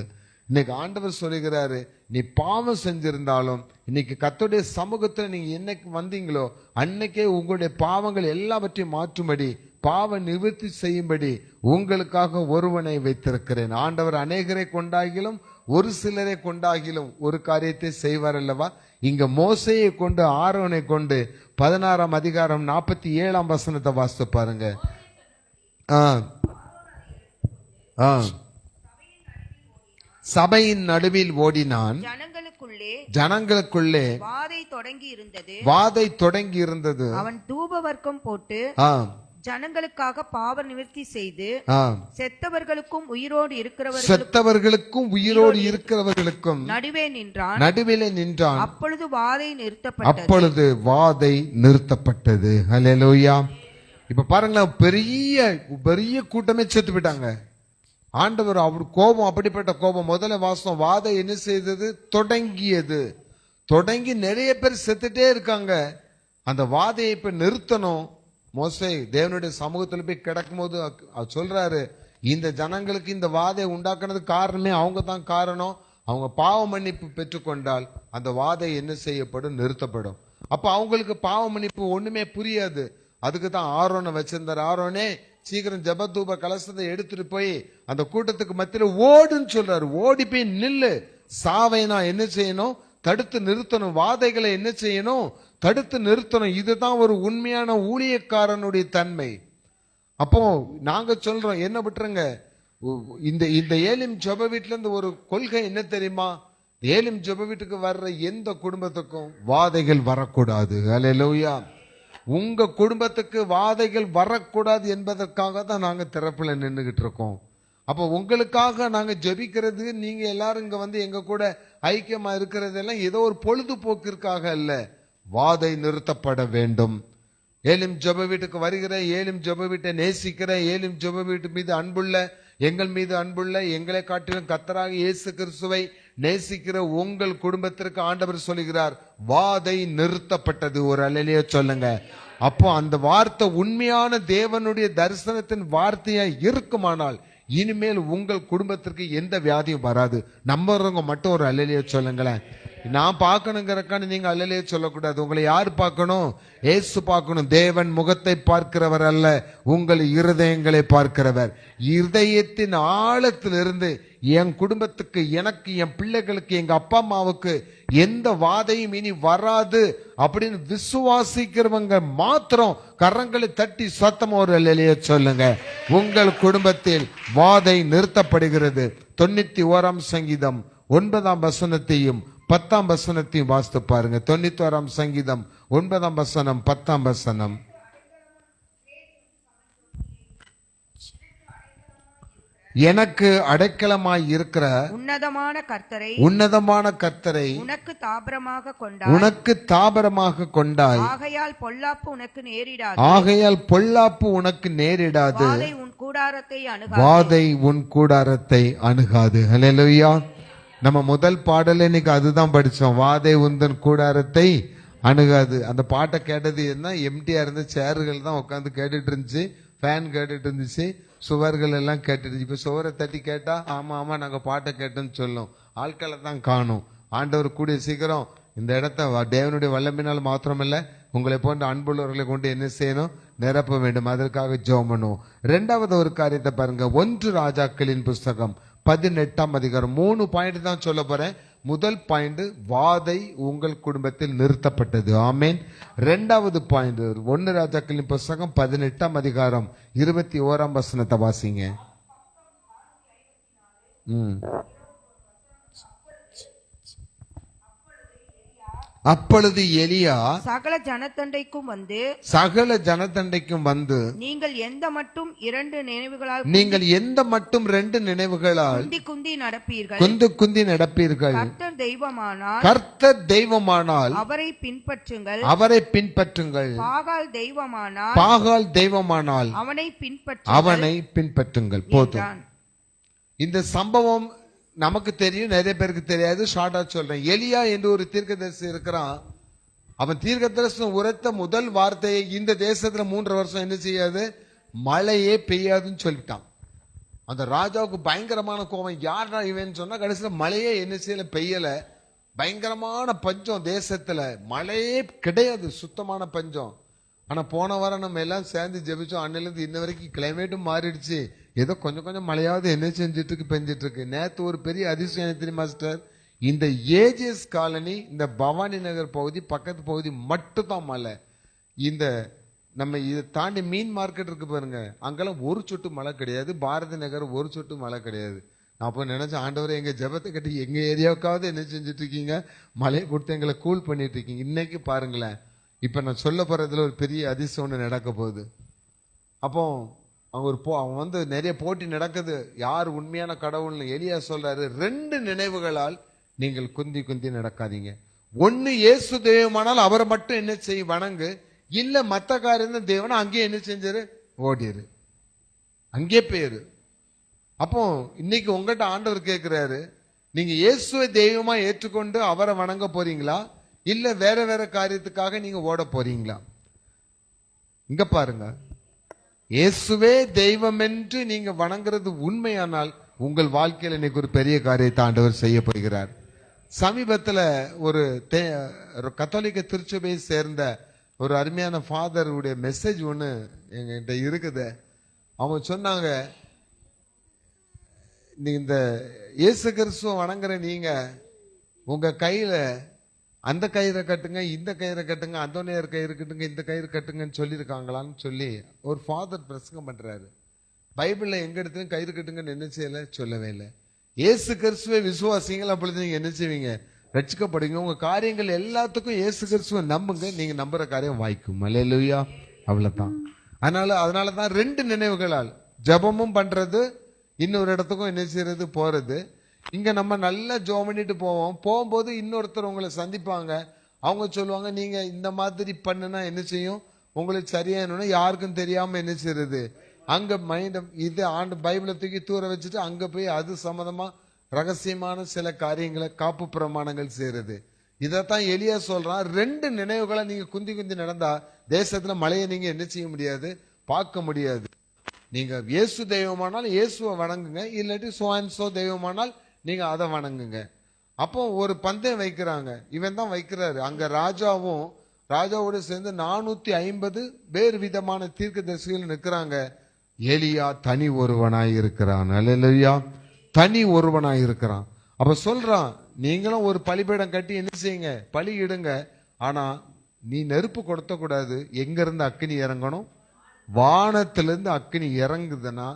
இன்னைக்கு ஆண்டவர் சொல்லுகிறாரு, நீ பாவம் செஞ்சிருந்தாலும் இன்னைக்கு கர்த்தருடைய சமூகத்துல நீங்க என்னைக்கு வந்தீங்களோ அன்னைக்கே உங்களுடைய பாவங்கள் எல்லாவற்றையும் மாற்றும்படி, பாவ நிவர்த்தி செய்யும்படி உங்களுக்காக ஒருவனை வைத்திருக்கிறேன். ஆண்டவர் அநேகரை கொண்டாகிலும் ஒரு சிலரை கொண்டாகிலும் ஒரு காரியத்தை செய்வார் அல்லவா. இங்க மோசையை கொண்டு ஆரோனை கொண்டு 16ஆம் அதிகாரம் 47ஆம் வசனத்தை வாசித்து பாருங்க. சபையின் நடுவில் ஓடினான், ஜனங்களுக்குள்ளே வாதை தொடங்கி இருந்தது. அவன் தூப வர்க்கம் போட்டு ஜனங்களுக்காக பாவ நிவர்த்தி செய்து செத்தவர்களுக்கும் உயிரோடு இருக்கிறவர்களுக்கும் நடுவிலே நின்றான். அப்பொழுது வாதை நிறுத்தப்பட்டது. ஹல்லேலூயா. இப்ப பாருங்களேன், பெரிய கூட்டமே செத்து போயிட்டாங்க. ஆண்டவர் அவர் கோபம், அப்படிப்பட்ட கோபம். முதல்ல வாசம் வாதை என்ன செய்தது, தொடங்கி நிறைய பேர் செத்துட்டே இருக்காங்க. அந்த வாதையை இப்ப நிறுத்தணும். மோசே தேவனுடைய சமூகத்தில் போய் கிடக்கும் போது சொல்றாரு, இந்த ஜனங்களுக்கு இந்த வாதையை உண்டாக்குனது காரணமே அவங்க தான் காரணம். அவங்க பாவ மன்னிப்பு பெற்றுக்கொண்டால் அந்த வாதை என்ன செய்யப்படும், நிறுத்தப்படும். அப்ப அவங்களுக்கு பாவ மன்னிப்பு ஒண்ணுமே புரியாது. அதுக்கு தான் ஆரோனை வச்சிருந்தார். ஆரோனே சீக்கிரம் ஜெபதூப கலசத்தை எடுத்துட்டு போய் அந்த கூட்டத்துக்கு மத்தியில ஓடுன்னு சொல்றாரு. ஓடி போய் நில்லு. சாவை நான் என்ன செய்யணும், தடுத்து நிறுத்தணும். வாதைகளை என்ன செய்யணும், தடுத்து நிறுத்தணும். இதுதான் ஒரு உண்மையான ஊழியக்காரனுடைய தன்மை. அப்போ நாங்க சொல்றோம், என்ன விட்டுருங்க, இந்த ஏலிம் ஜெப வீட்டுல இருந்து ஒரு கொள்கை என்ன தெரியுமா, ஏலிம் ஜெப வீட்டுக்கு வர்ற எந்த குடும்பத்துக்கும் வாதைகள் வரக்கூடாது. ஹல்லேலூயா. உங்க குடும்பத்துக்கு வாதைகள் வரக்கூடாது என்பதற்காக தான் நாங்க திறப்புல நின்றுகிட்டு இருக்கோம். அப்போ உங்களுக்காக நாங்க ஜெபிக்கிறது, நீங்க எல்லாரும் இங்க வந்து எங்க கூட ஐக்கியமா இருக்கிறதெல்லாம் ஏதோ ஒரு பொழுதுபோக்கிற்காக அல்ல. வாதை நிறுத்தப்பட வேண்டும். ஏலிம் ஜெப வீட்டுக்கு வருகிற, ஏலிம் ஜெப வீட்டை நேசிக்கிற, ஏலிம் ஜெப வீட்டு மீது அன்புள்ள, எங்கள் மீது அன்புள்ள, எங்களை காட்டிலும் கர்த்தராக இயேசு கிறிஸ்துவை நேசிக்கிற உங்கள் குடும்பத்திற்கு ஆண்டவர் சொல்லுகிறார், வாதை நிறுத்தப்பட்டது. ஒரு அல்லேலூயா சொல்லுங்க. அப்போ அந்த வார்த்தை உண்மையான தேவனுடைய தரிசனத்தின் வார்த்தையா இருக்குமானால் இனிமேல் உங்கள் குடும்பத்திற்கு எந்த வியாதியும் வராது. நம்புறவங்க மட்டும் ஒரு அல்லேலூயா சொல்லுங்களேன். நான் பார்க்கணுங்கிறக்கான நீங்க அல்லேலூயா சொல்லக்கூடாது. உங்களை யார் பார்க்கணும், ஏசு பார்க்கணும். தேவன் முகத்தை பார்க்கிறவர் அல்ல, உங்கள் இருதயங்களை பார்க்கிறவர். இருதயத்தின் ஆழத்திலிருந்து என் குடும்பத்துக்கு, எனக்கு, என் பிள்ளைகளுக்கு, எங்க அப்பா அம்மாவுக்கு எந்த வாதையும் இனி வராது அப்படின்னு விசுவாசிக்கிறவங்க மாத்திரம் கரங்களை தட்டி சத்தம் ஒரு அல்லேலூயா சொல்லுங்க. உங்கள் குடும்பத்தில் வாதை நிறுத்தப்படுகிறது. 91ஆம் சங்கீதம் 9ஆம் வசனத்தையும் 10ஆம் வசனத்தையும் வாசித்து பாருங்க. 91ஆம் சங்கீதம் 9ஆம் வசனம் 10ஆம் வசனம். எனக்கு அடைக்கலமாய் இருக்கிற உன்னதமான கர்த்தரை உனக்கு தாபரமாக கொண்டாய். ஆகையால் பொல்லாப்பு உனக்கு நேரிடாது. வாதை உன் கூடாரத்தை அணுகாது. ஹல்லேலூயா. நம்ம முதல் பாடல இன்னைக்கு அதுதான் படிச்சோம், வாதை உந்தன் கூடாரத்தை அணுகாது. அந்த பாட்டை கேட்டது என்ன, எம்டியா இருந்த சேர்கள் தான் உட்காந்து கேட்டுட்டு இருந்துச்சு, ஃபேன் கேட்டுட்டு இருந்துச்சு, சுவர்கள் எல்லாம் கேட்டுருச்சு. இப்ப சுவரை தட்டி கேட்டா ஆமா ஆமா நாங்க பாட்டை கேட்டோன்னு சொல்லும். ஆட்களை தான் காணும். ஆண்டவர் கூடிய சீக்கிரம் இந்த இடத்த தேவனுடைய வல்லமையினால் மாத்திரமல்ல, உங்களை போன்ற அன்புள்ளவர்களை கொண்டு என்ன செய்யணும், நிரப்ப வேண்டும். அதற்காக ஜெபம் பண்ணுவோம். 2வது ஒரு காரியத்தை பாருங்க. 1 ராஜாக்களின் புஸ்தகம் 18ஆம் அதிகாரம். 3 பாயிண்ட் தான் சொல்ல போறேன். முதல் பாயிண்ட், வாதை உங்கள் குடும்பத்தில் நிறுத்தப்பட்டது. ஆமென். இரண்டாவது பாயிண்ட், 1 ராஜாக்களின் புஸ்தகம் 18ஆம் அதிகாரம் 21ஆம் வசனத்தை வாசிங்க. அப்பொழுது எலியா சகல ஜனத்தண்டைக்கும் வந்து நீங்கள் எந்த மட்டும் 2 நினைவுகளால் குந்தி நடப்பீர்கள். கர்த்தர் தெய்வமானால் அவரை பின்பற்றுங்கள். பாகால் தெய்வமானால் அவனை பின்பற்றுங்கள். போதும். இந்த சம்பவம் நமக்கு தெரியும், நிறைய பேருக்கு தெரியாது. ஷார்ட்டா சொல்றேன். எலியா என்று ஒரு தீர்க்கதரிசி இருக்கிறான். அவன் தீர்க்கதரிசனம் உரைத்த முதல் வார்த்தையை, இந்த தேசத்துல 3 வருஷம் என்ன செய்யாது, மழையே பெய்யாதுன்னு சொல்லிட்டான். அந்த ராஜாவுக்கு பயங்கரமான கோபம். யாரா இவன் சொன்னா, கடைசியில மழையே என்ன செய்யல, பெய்யல. பயங்கரமான பஞ்சம் தேசத்துல, மழையே கிடையாது, சுத்தமான பஞ்சம். ஆனா போன வாரம் நம்ம எல்லாம் சேர்ந்து ஜெபிச்சோம். அன்னிலிருந்து இன்ன வரைக்கும் கிளைமேட்டும் மாறிடுச்சு. ஏதோ கொஞ்சம் கொஞ்சம் மழையாவது என்ன செஞ்சுட்டு இருக்கு, பெஞ்சிட்டு இருக்கு. நேற்று ஒரு பெரிய அதிசயம் தெரியுமா மாஸ்டர், இந்த ஏஜிஎஸ் காலனி, இந்த பவானி நகர் பகுதி, பக்கத்து பகுதி மட்டும்தான் மழை. இந்த நம்ம இதை தாண்டி மீன் மார்க்கெட் இருக்கு பாருங்க, அங்கெல்லாம் ஒரு சொட்டு மழை கிடையாது. பாரதி நகர் ஒரு சொட்டு மழை கிடையாது. நான் போய் நினைச்சேன், ஆண்டவரை எங்க ஜெபத்தை கட்டி எங்க ஏரியாவுக்காவது என்ன செஞ்சுட்டு இருக்கீங்க, மழையை கொடுத்து எங்களை கூல் பண்ணிட்டு இருக்கீங்க. இன்னைக்கு பாருங்களேன், இப்ப நான் சொல்ல போறதுல ஒரு பெரிய அதிசயம் ஒன்று நடக்க போகுது. அப்போ அவன் வந்து நிறைய போட்டி நடக்குது, யார் உண்மையான கடவுள்னு. எலியா சொல்றாரு, 2 நினைவுகளால் நீங்கள் குந்தி நடக்காதீங்க. ஒன்னு, இயேசு தெய்வமானால் அவரை மட்டும் என்ன செய்ய வணங்கு. இல்ல மத்த காரியம் தேவனா அங்கேயே என்ன செஞ்சாரு, ஓடிரு, அங்கே பேரு. அப்போ இன்னைக்கு உங்ககிட்ட ஆண்டவர் கேட்கிறாரு, நீங்க இயேசுவை தெய்வமா ஏற்றுக்கொண்டு அவரை வணங்க போறீங்களா, இல்ல வேற வேற காரியத்துக்காக நீங்க ஓட போறீங்களா? இங்க பாருங்க, இயேசுவே தெய்வம் என்று நீங்க வணங்குறது உண்மையானால் உங்கள் வாழ்க்கையில் இன்னைக்கு ஒரு பெரிய காரியத்தை ஆண்டவர் செய்ய போகிறார். சமீபத்துல ஒரு கத்தோலிக்க திருச்சபையை சேர்ந்த ஒரு அருமையான ஃபாதருடைய மெசேஜ் ஒன்று எங்கிட்ட இருக்குது. அவங்க சொன்னாங்க, இந்த இயேசு கிறிஸ்துவ வணங்குற நீங்க உங்க கையில அந்த கயிறை கட்டுங்க, இந்த கயிறை கட்டுங்க, அந்தோனியார் கயிறு கட்டுங்க, இந்த கயிறு கட்டுங்கன்னு சொல்லியிருக்காங்களான்னு சொல்லி ஒரு ஃபாதர் பிரசங்கம் பண்றாரு. பைபிள்ல எங்க இடத்துலையும் கயிறு கட்டுங்கன்னு என்ன செய்யல, சொல்லவே இல்லை. இயேசு கிறிஸ்துவை விசுவாசிங்கள், அப்பொழுது நீங்க என்ன செய்வீங்க, ரட்சிக்கப்படுவீங்க. உங்க காரியங்கள் எல்லாத்துக்கும் இயேசு கிறிஸ்துவை நம்புங்க, நீங்க நம்புற காரியம் வாய்க்கும். அல்லேலூயா. அவ்வளவுதான். அதனாலதான் 2 நினைவுகளால் ஜபமும் பண்றது, இன்னொரு இடத்துக்கும் என்ன செய்யறது, போறது. இங்க நம்ம நல்லா ஜோம் பண்ணிட்டு போகும்போது இன்னொருத்தர் உங்களை சந்திப்பாங்க. அவங்க சொல்லுவாங்க, நீங்க இந்த மாதிரி பண்ணுனா என்ன செய்யும், உங்களுக்கு சரியான யாருக்கும் தெரியாம என்ன செய்யறது, அங்க மைண்ட் இது ஆண்டு பைபிளை தூக்கி தூர வச்சுட்டு அங்க போய் அது சம்பந்தமா ரகசியமான சில காரியங்களை, காப்பு பிரமாணங்கள் செய்யறது. இதைத்தான் எலியா சொல்றான். 2 நினைவுகளை நீங்க குந்தி நடந்தா தேசத்துல மழையை நீங்க என்ன செய்ய முடியாது, பார்க்க முடியாது. நீங்க இயேசு தெய்வமானால் இயேசுவை வணங்குங்க, இல்லாட்டி சோ தெய்வமானால் நீங்க அதை வணங்குங்க. அப்போ ஒரு பந்தயம் வைக்கிறாங்க, இவன் தான் வைக்கிறாரு. அங்க ராஜாவோடு சேர்ந்து 450 வேறு விதமான தீர்க்கதரிசிகள் நிற்கிறாங்க. எலியா தனி ஒருவனாய் இருக்கிறான். அல்லேலூயா. தனி ஒருவனாய் இருக்கிறான். அப்ப சொல்றான், நீங்களும் ஒரு பலிபீடம் கட்டி என்ன செய்யுங்க, பலி இடுங்க. ஆனா நீ நெருப்பு கொடுத்த கூடாது. எங்க இருந்து அக்கினி இறங்கணும், வானத்திலிருந்து அக்கினி இறங்குதுன்னா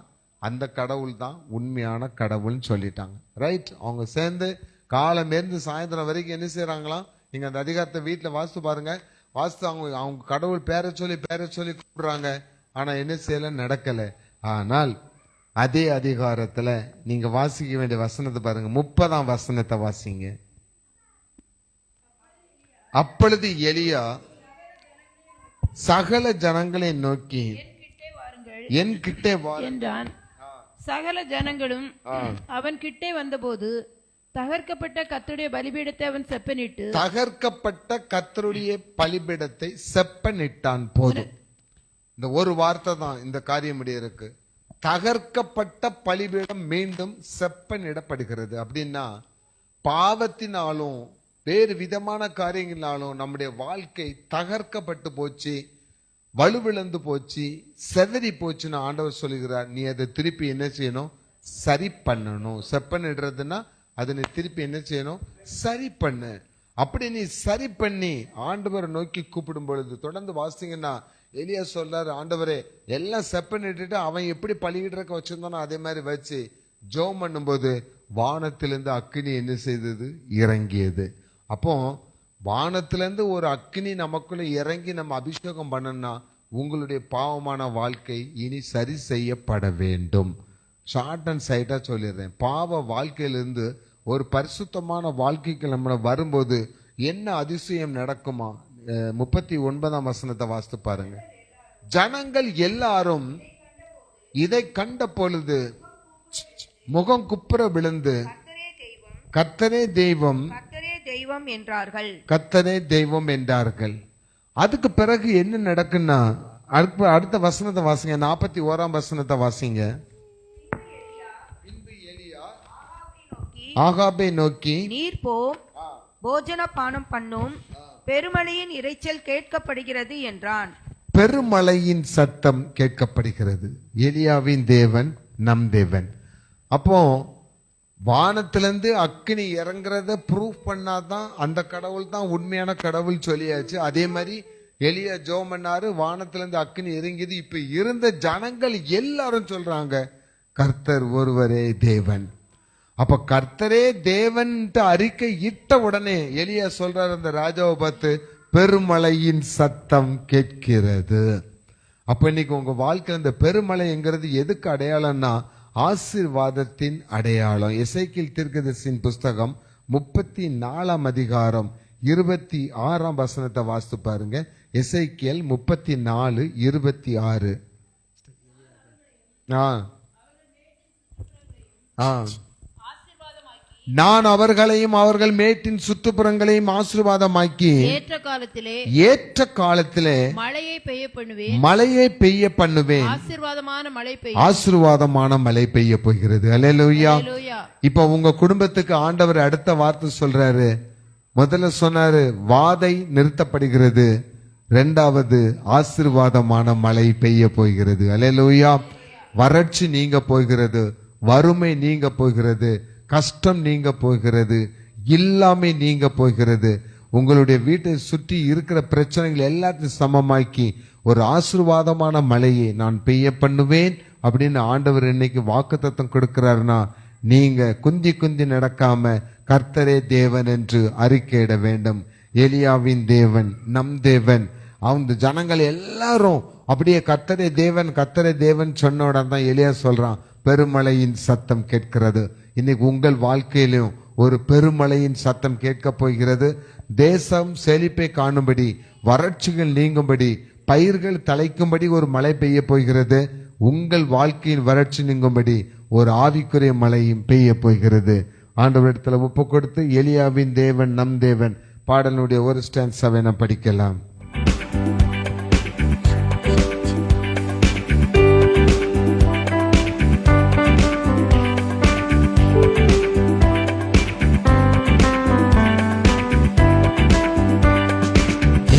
அந்த கடவுள் தான் உண்மையான கடவுள்னு சொல்லிட்டாங்க. ரைட். அவங்க சேர்ந்து காலமேர்ந்து சாயந்தரம் வரைக்கும் என்ன செய்யறாங்களாம், நீங்க அந்த அதிகாரத்தை வீட்டுல வாசித்து பாருங்க. வாசித்து அவங்க கடவுள் பேரை சொல்லி கூப்பிடுறாங்க. ஆனா என்ன செய்யல, நடக்கல. ஆனால் அதே அதிகாரத்துல நீங்க வாசிக்க வேண்டிய வசனத்தை பாருங்க, 30ஆம் வசனத்தை வாசிங்க. அப்பொழுது எலியா சகல ஜனங்களை நோக்கி என் கிட்டே என்றான். சகல ஜனங்களும் அவன் கிட்டே வந்தபோது தகர்க்கப்பட்ட கர்த்தருடைய பலிபீடத்தை அவன் செப்பனிட்டு செப்பனிட்டான். போதும். இந்த ஒரு வார்த்தை தான் இந்த காரியம் இருக்கு. தகர்க்கப்பட்ட பலிபீடம் மீண்டும் செப்பனிடப்படுகிறது. அப்படின்னா பாவத்தினாலும் வேறு விதமான காரியங்களாலும் நம்முடைய வாழ்க்கை தகர்க்கப்பட்டு போச்சு, வலுவிழந்து போச்சு, செதறி போச்சுன்னு ஆண்டவர் சொல்லுகிறார். நீ அதை திருப்பி என்ன செய்யணும், சரி பண்ணணும். செப்பனிடுறதுன்னா அதனை திருப்பி என்ன செய்யணும்? சரி பண்ணு. அப்படி நீ சரி பண்ணி ஆண்டவரை நோக்கி கூப்பிடும் பொழுது, தொடர்ந்து வாசிங்கன்னா எலியா சொல்றாரு, ஆண்டவரே எல்லாம் செப்பனிட்டு அவன் எப்படி பலியிடுறக்க வச்சிருந்தானோ அதே மாதிரி வச்சு ஜெபம் பண்ணும்போது வானத்திலிருந்து அக்கினி என்ன செய்தது? இறங்கியது. அப்போ வானத்திலிருந்து ஒரு அக்கினி நமக்குள்ள இறங்கி நம்ம அபிஷேகம் பண்ணனா உங்களுடைய பாவமான வாழ்க்கை இனி சரி செய்யப்பட வேண்டும். ஷார்ட் அண்ட் சைட்டா சொல்லிடுறேன். பாவ வாழ்க்கையிலிருந்து ஒரு பரிசுத்தமான வாழ்க்கைக்கு நம்ம வரும்போது என்ன அதிசயம் நடக்குமா? 39ஆம் வசனத்தை வாசித்து பாருங்க. ஜனங்கள் எல்லாரும் இதை கண்ட பொழுது முகம் குப்புற விழுந்து கர்த்தரே தெய்வம், கர்த்தரே தெய்வம் என்றார்கள். கர்த்தரே தெய்வம் என்றார்கள். அதுக்கு பிறகு என்ன நடக்குன்னா, அடுத்த வசனத்தை வாசிங்க, 41ஆம் வசனத்தை வாசிங்க. ஆகாபை நோக்கி, நீர் போம், போஜன பானம் பண்ணும், பெருமழையின் இரைச்சல் கேட்கப்படுகிறது என்றான். பெருமழையின் சத்தம் கேட்கப்படுகிறது. எலியாவின் தேவன் நம் தேவன். அப்போ வானத்திலிருந்து அக்கினி இறங்குறத ப்ரூஃப் பண்ணாதான் அந்த கடவுள் தான் உண்மையான கடவுள் சொல்லியாச்சு. அதே மாதிரி எலியா ஜெபம் பண்ணாரு, வானத்திலிருந்து அக்கினி இறங்கியது. இப்ப இருந்த ஜனங்கள் எல்லாரும் சொல்றாங்க கர்த்தர் ஒருவரே தேவன். அப்ப கர்த்தரே தேவன் அறிக்கை இட்ட உடனே எலியா சொல்றாரு அந்த ராஜாவை பார்த்து, பெருமழையின் சத்தம் கேட்கிறது. அப்ப இன்னைக்கு உங்க வாழ்க்கையில் இந்த பெருமழைங்கிறது எதுக்கு அடையாளம்னா ஆசீர்வாதத்தின் அடையாளம். எசேக்கியேல் தீர்க்கதரிசியின் புஸ்தகம் 34ஆம் அதிகாரம் 26ஆம் வசனத்தை வாசித்து பாருங்க. எசேக்கியேல் 34:26. நான் அவர்களையும் அவர்கள் மேட்டின் சுற்றுப்புறங்களையும் ஆசீர்வாதமாக்கி ஏற்ற காலத்திலே மழையை பெய்ய பண்ணுவேன். ஆசீர்வாதமான மழை பெய்ய போகிறது. அல்லேலூயா. இப்ப உங்க குடும்பத்துக்கு ஆண்டவர் அடுத்த வார்த்தை சொல்றாரு. முதல்ல சொன்னாரு வாதை நிறுத்தப்படுகிறது, இரண்டாவது ஆசீர்வாதமான மழை பெய்ய போகிறது. அல்லேலூயா. வறட்சி நீங்க போகிறது, வறுமை நீங்க போகிறது, கஷ்டம் நீங்க போகிறது, இல்லாமை நீங்க போகிறது. உங்களுடைய வீட்டை சுற்றி இருக்கிற பிரச்சனைகள் எல்லாத்தையும் சமமாக்கி ஒரு ஆசீர்வாதமான மழையை நான் பெய்ய பண்ணுவேன் அப்படின்னு ஆண்டவர் இன்னைக்கு வாக்குத்தத்தம் கொடுக்கிறாருன்னா நீங்க குந்தி குந்தி நடக்காம கர்த்தரே தேவன் என்று அறிக்கையிட வேண்டும். எலியாவின் தேவன் நம் தேவன். அவங்க ஜனங்கள் எல்லாரும் அப்படியே கர்த்தரே தேவன் சொன்ன உடனே தான் எலியா சொல்றான் பெருமழையின் சத்தம் கேட்கிறது. இன்னைக்கு உங்கள் வாழ்க்கையிலும் ஒரு பெருமழையின் சத்தம் கேட்க போகிறது. தேசம் செழிப்பை காணும்படி, வறட்சிகள் நீங்கும்படி, பயிர்கள் தலைக்கும்படி ஒரு மழை பெய்ய போகிறது. உங்கள் வாழ்க்கையின் வறட்சி நீங்கும்படி ஒரு ஆவிக்குரிய மழையும் பெய்ய போகிறது. ஆண்டவரிடத்துல ஒப்பு கொடுத்து எலியாவின் தேவன் நம் தேவன் பாடலுடைய ஒரு ஸ்டான்ஸாவை நாம் படிக்கலாம்.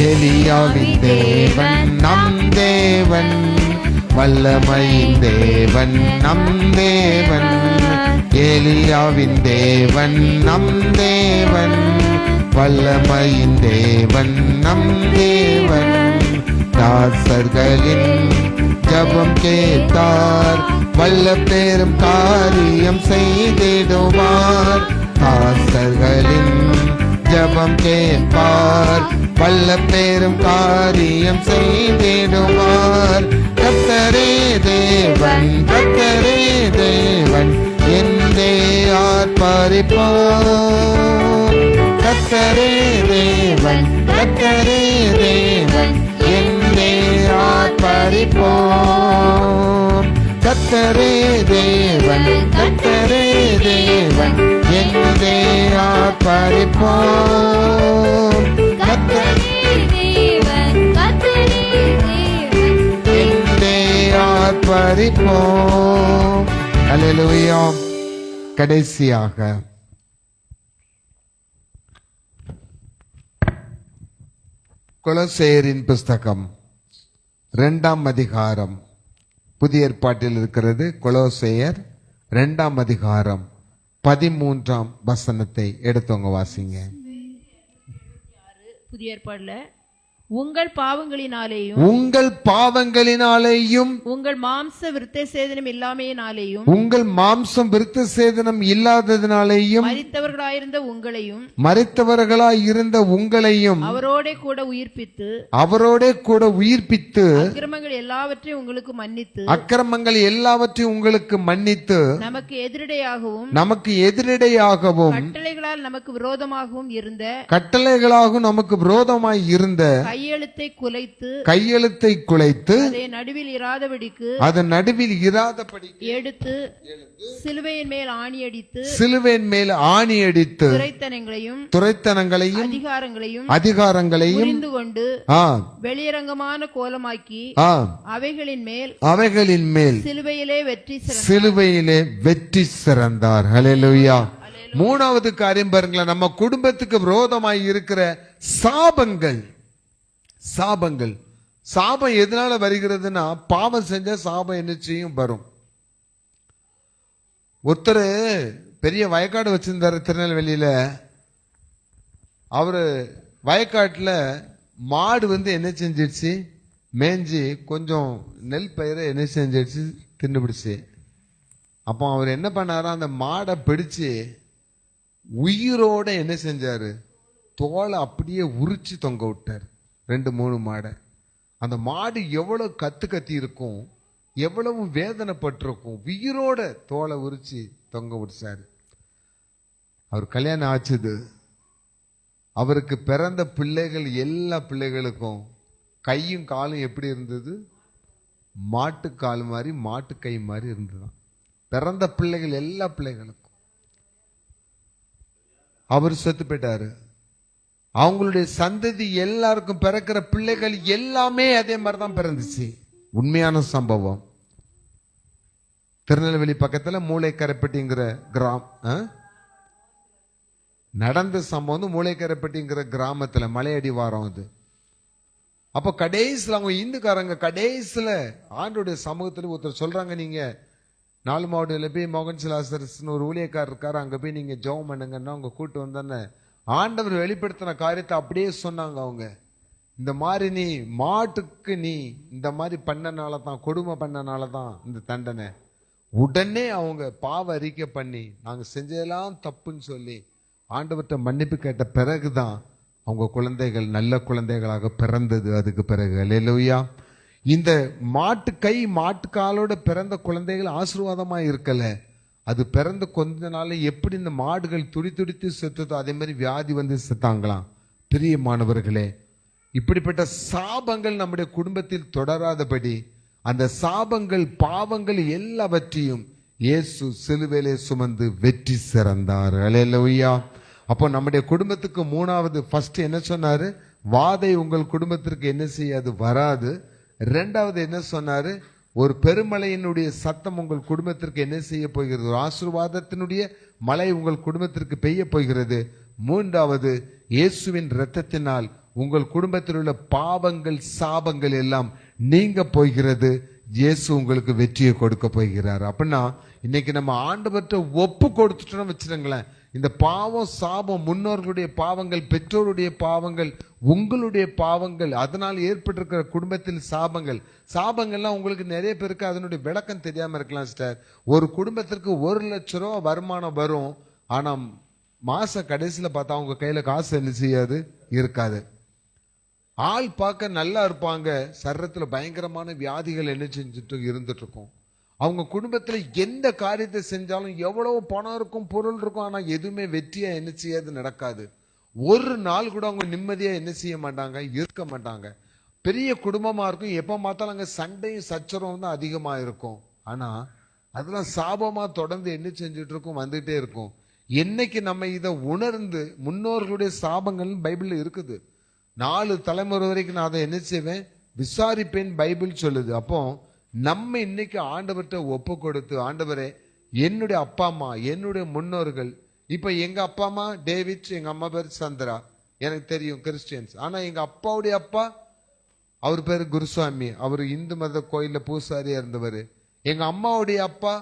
எலியாவின் தேவன் நம் தேவன், வல்லமையின் தேவன் நம் தேவன். எலியாவின் தேவன் நம் தேவன், வல்லமையின் தேவன் நம் தேவன். தாசர்களின் ஜபம் கேட்டார், வல்ல பெரும் காரியம் செய்திடுவார். தாசர்களின் ஜபம் கேட்பார், வல்ல பெரும் காரியம் செய்திடுவார். கர்த்தரே தேவன், கர்த்தரே தேவன் என்றே ஆர்ப்பரிப்போம். கர்த்தரே தேவன், கர்த்தரே தேவன் என்றே ஆர்ப்பரிப்போம். கர்த்தரே தேவன், கர்த்தரே தேவன் என்றே ஆர்ப்பரிப்போம். கர்த்தரே தேவன், கர்த்தரே தேவன் என்றே ஆர்ப்பரிப்போம். அல்லேலூயா. கடைசியாக கொலோசையரின் புஸ்தகம் 2ஆம் அதிகாரம், புதிய ஏற்பாட்டில் இருக்கிறது. கொலோசையர் 2ஆம் அதிகாரம் 13ஆம் வசனத்தை எடுத்தவங்க வாசிங்க. புதிய ஏற்பாடுல உங்கள் பாவங்களினாலேயும் உங்கள் பாவங்களினாலேயும் உங்கள் மாம்ச விருத்த சேதனம் இல்லாமையினாலேயும் உங்கள் மாம்சம் விருத்த சேதனம் இல்லாததினாலேயும் மரித்தவர்களாயிருந்த உங்களையும் மரித்தவர்களாய் இருந்த உங்களையும் அவரோட கூட உயிர்ப்பித்து அக்கிரமங்கள் எல்லாவற்றையும் உங்களுக்கு மன்னித்து அக்கிரமங்கள் எல்லாவற்றையும் உங்களுக்கு மன்னித்து நமக்கு எதிரடையாகவும் கட்டளைகளால் நமக்கு விரோதமாகவும் இருந்த நமக்கு விரோதமாய் இருந்த கையெழுத்தை குலைத்து அதை நடுவில் இராதபடி எடுத்து சிலுவையின் மேல் ஆணியடித்து துரைத்தனங்களையும் அதிகாரங்களையும் புரிந்து கொண்டு வெளியரங்கமான கோலமாக்கி அவைகளின் மேல் சிலுவையிலே வெற்றி சிறந்தார். ஹல்லேலூயா. மூணாவது காரியம் பாருங்களேன், நம்ம குடும்பத்துக்கு விரோதமாய் இருக்கிற சாபங்கள். சாபம் எதனால வருகிறதுனா, பாவம் செஞ்ச சாபம் என்ன செய்யும் வரும். ஒருத்தர் பெரிய வயக்காடு வச்சிருந்தாரு திருநெல்வேலியில. அவரு வயக்காட்டுல மாடு என்ன செஞ்சிடுச்சு, மேஞ்சி கொஞ்சம் நெல் பயிரை என்ன செஞ்சிடுச்சு, தின்னுபிடிச்சு. அப்போ அவர் என்ன பண்ணாரு, அந்த மாடை பிடிச்சு உயிரோட என்ன செஞ்சாரு, தோலை அப்படியே உரிச்சு தொங்க விட்டார். 2-3 மாடை. அந்த மாடு எவ்வளவு கத்தி இருக்கும், எவ்வளவு வேதனைப்பட்டிருக்கும். உயிரோட தோலை உரிச்சு தொங்க விட்டாரு. அவர் கல்யாணம் ஆச்சுது. அவருக்கு பிறந்த பிள்ளைகள் எல்லா பிள்ளைகளுக்கும் கையும் காலும் எப்படி இருந்தது, மாட்டுக்கால் மாதிரி மாட்டு கை மாதிரி இருந்ததுதான். பிறந்த பிள்ளைகள் எல்லா பிள்ளைகளுக்கும். அவர் செத்து போயிட்டாரு. அவங்களுடைய சந்ததி எல்லாருக்கும் பிறக்கிற பிள்ளைகள் எல்லாமே அதே மாதிரிதான் பிறந்துச்சு. உண்மையான சம்பவம். திருநெல்வேலி பக்கத்துல மூளைக்கரைப்பட்டிங்கிற நடந்த சம்பவம். மூளைக்கரைப்பட்டிங்கிற கிராமத்துல மலையடி வாரம் அது. அப்ப கடைசியில் அவங்க இந்துக்காரங்க கடைசியில ஆண்டோடைய சமூகத்துல ஒருத்தர் சொல்றாங்க, நீங்க 4 மாவட்டத்தில் போய் மோகன் சிலாசரஸ்னு ஒரு ஊழியக்காரர் இருக்காரு, அங்க போய் நீங்க ஜெபம் பண்ணுங்கன்னா அவங்க கூட்டு வந்தானே ஆண்டவர் வெளிப்படுத்தின காரியத்தை அப்படியே சொன்னாங்க. அவங்க இந்த மாதிரி நீ மாட்டுக்கு நீ இந்த மாதிரி பண்ணனால தான், கொடுமை பண்ணனால தான் இந்த தண்டனை. உடனே அவங்க பாவ அறிக்கை பண்ணி நாங்க செஞ்சதெல்லாம் தப்புன்னு சொல்லி ஆண்டவர்கிட்ட மன்னிப்பு கேட்ட பிறகுதான் அவங்க குழந்தைகள் நல்ல குழந்தைகளாக பிறந்தது. அதுக்கு பிறகு அல்லேலூயா. இந்த மாட்டுக்காலோட பிறந்த குழந்தைகள் ஆசீர்வாதமா இருக்கல. அது பிறந்த கொஞ்ச நாள் எப்படி இந்த மாடுகள் துடித்து செத்துதோ அதே மாதிரி வியாதி செத்தாங்களாம். பிரியமானவர்களே, இப்படிப்பட்ட சாபங்கள் நம்முடைய குடும்பத்தில் தொடராதபடி அந்த சாபங்கள் பாவங்கள் எல்லாவற்றையும் இயேசு சிலுவையிலே சுமந்து வெற்றி சிறந்தார். அல்லேலூயா. அப்போ நம்முடைய குடும்பத்துக்கு மூணாவது ஃபர்ஸ்ட் என்ன சொன்னாரு, வாதை உங்கள் குடும்பத்திற்கு என்ன செய்யாது, வராது. 2வது என்ன சொன்னாரு, ஒரு பெருமழையினுடைய சத்தம் உங்கள் குடும்பத்திற்கு என்ன செய்ய போகிறது, ஒரு ஆசீர்வாதத்தினுடைய மழை உங்கள் குடும்பத்திற்கு பெய்ய போகிறது. 3வது, இயேசுவின் இரத்தத்தினால் உங்கள் குடும்பத்தில் உள்ள பாவங்கள் சாபங்கள் எல்லாம் நீங்க போகிறது. இயேசு உங்களுக்கு வெற்றியை கொடுக்க போகிறார். அப்படின்னா இன்னைக்கு நம்ம ஆண்டவர்கிட்ட ஒப்பு கொடுத்துட்டோம்னு வச்சுருங்களேன், இந்த பாவம் சாபம், முன்னோர்களுடைய பாவங்கள், பெற்றோருடைய பாவங்கள், உங்களுடைய பாவங்கள், அதனால் ஏற்பட்டிருக்கிற குடும்பத்தில் சாபங்கள்லாம் உங்களுக்கு நிறைய பேருக்கு அதனுடைய விளக்கம் தெரியாம இருக்கலாம் சிஸ்டர். ஒரு குடும்பத்திற்கு 1 லட்சம் ரூபா வருமானம் வரும், ஆனா மாச கடைசியில பார்த்தா அவங்க கையில காசு என்ன செய்யாது, இருக்காது. ஆள் பார்க்க நல்லா இருப்பாங்க, சரீரத்துல பயங்கரமான வியாதிகள் என்ன செஞ்சுட்டு இருந்துட்டு இருக்கும். அவங்க குடும்பத்துல எந்த காரியத்தை செஞ்சாலும் எவ்வளவு பணம் இருக்கும், பொருள் இருக்கும், ஆனா எதுவுமே வெற்றியா என்ன செய்யாது, நடக்காது. ஒரு நாள் கூட அவங்க நிம்மதியா என்ன செய்ய மாட்டாங்க, இருக்க மாட்டாங்க. பெரிய குடும்பமா இருக்கும், எப்ப பார்த்தாலும் அங்க சண்டையும் சச்சரவும் தான் அதிகமா இருக்கும். ஆனா அதெல்லாம் சாபமா தொடர்ந்து என்ன செஞ்சுட்டு இருக்கும், வந்துட்டே இருக்கும். என்னைக்கு நம்ம இதை உணர்ந்து, முன்னோர்களுடைய சாபங்கள் பைபிள்ல இருக்குது, 4 தலைமுறை வரைக்கும் நான் அதை என்ன செய்வேன், விசாரிப்பேன் பைபிள் சொல்லுது. அப்போ நம்ம இன்னைக்கு ஆண்டவர்கிட்ட ஒப்பு கொடுத்து, ஆண்டவரே என்னுடைய அப்பா அம்மா, என்னுடைய முன்னோர்கள், இப்ப எங்க அப்பா அம்மா டேவிட், எங்க அம்மா பேர் சந்திரா, எனக்கு தெரியும் கிறிஸ்டியன்ஸ். ஆனா எங்க அப்பாவுடைய அப்பா, அவர் பேரு குருசுவாமி, அவர் இந்து மத கோயில்ல பூசாரியா இருந்தவர். எங்க அம்மாவுடைய அப்பா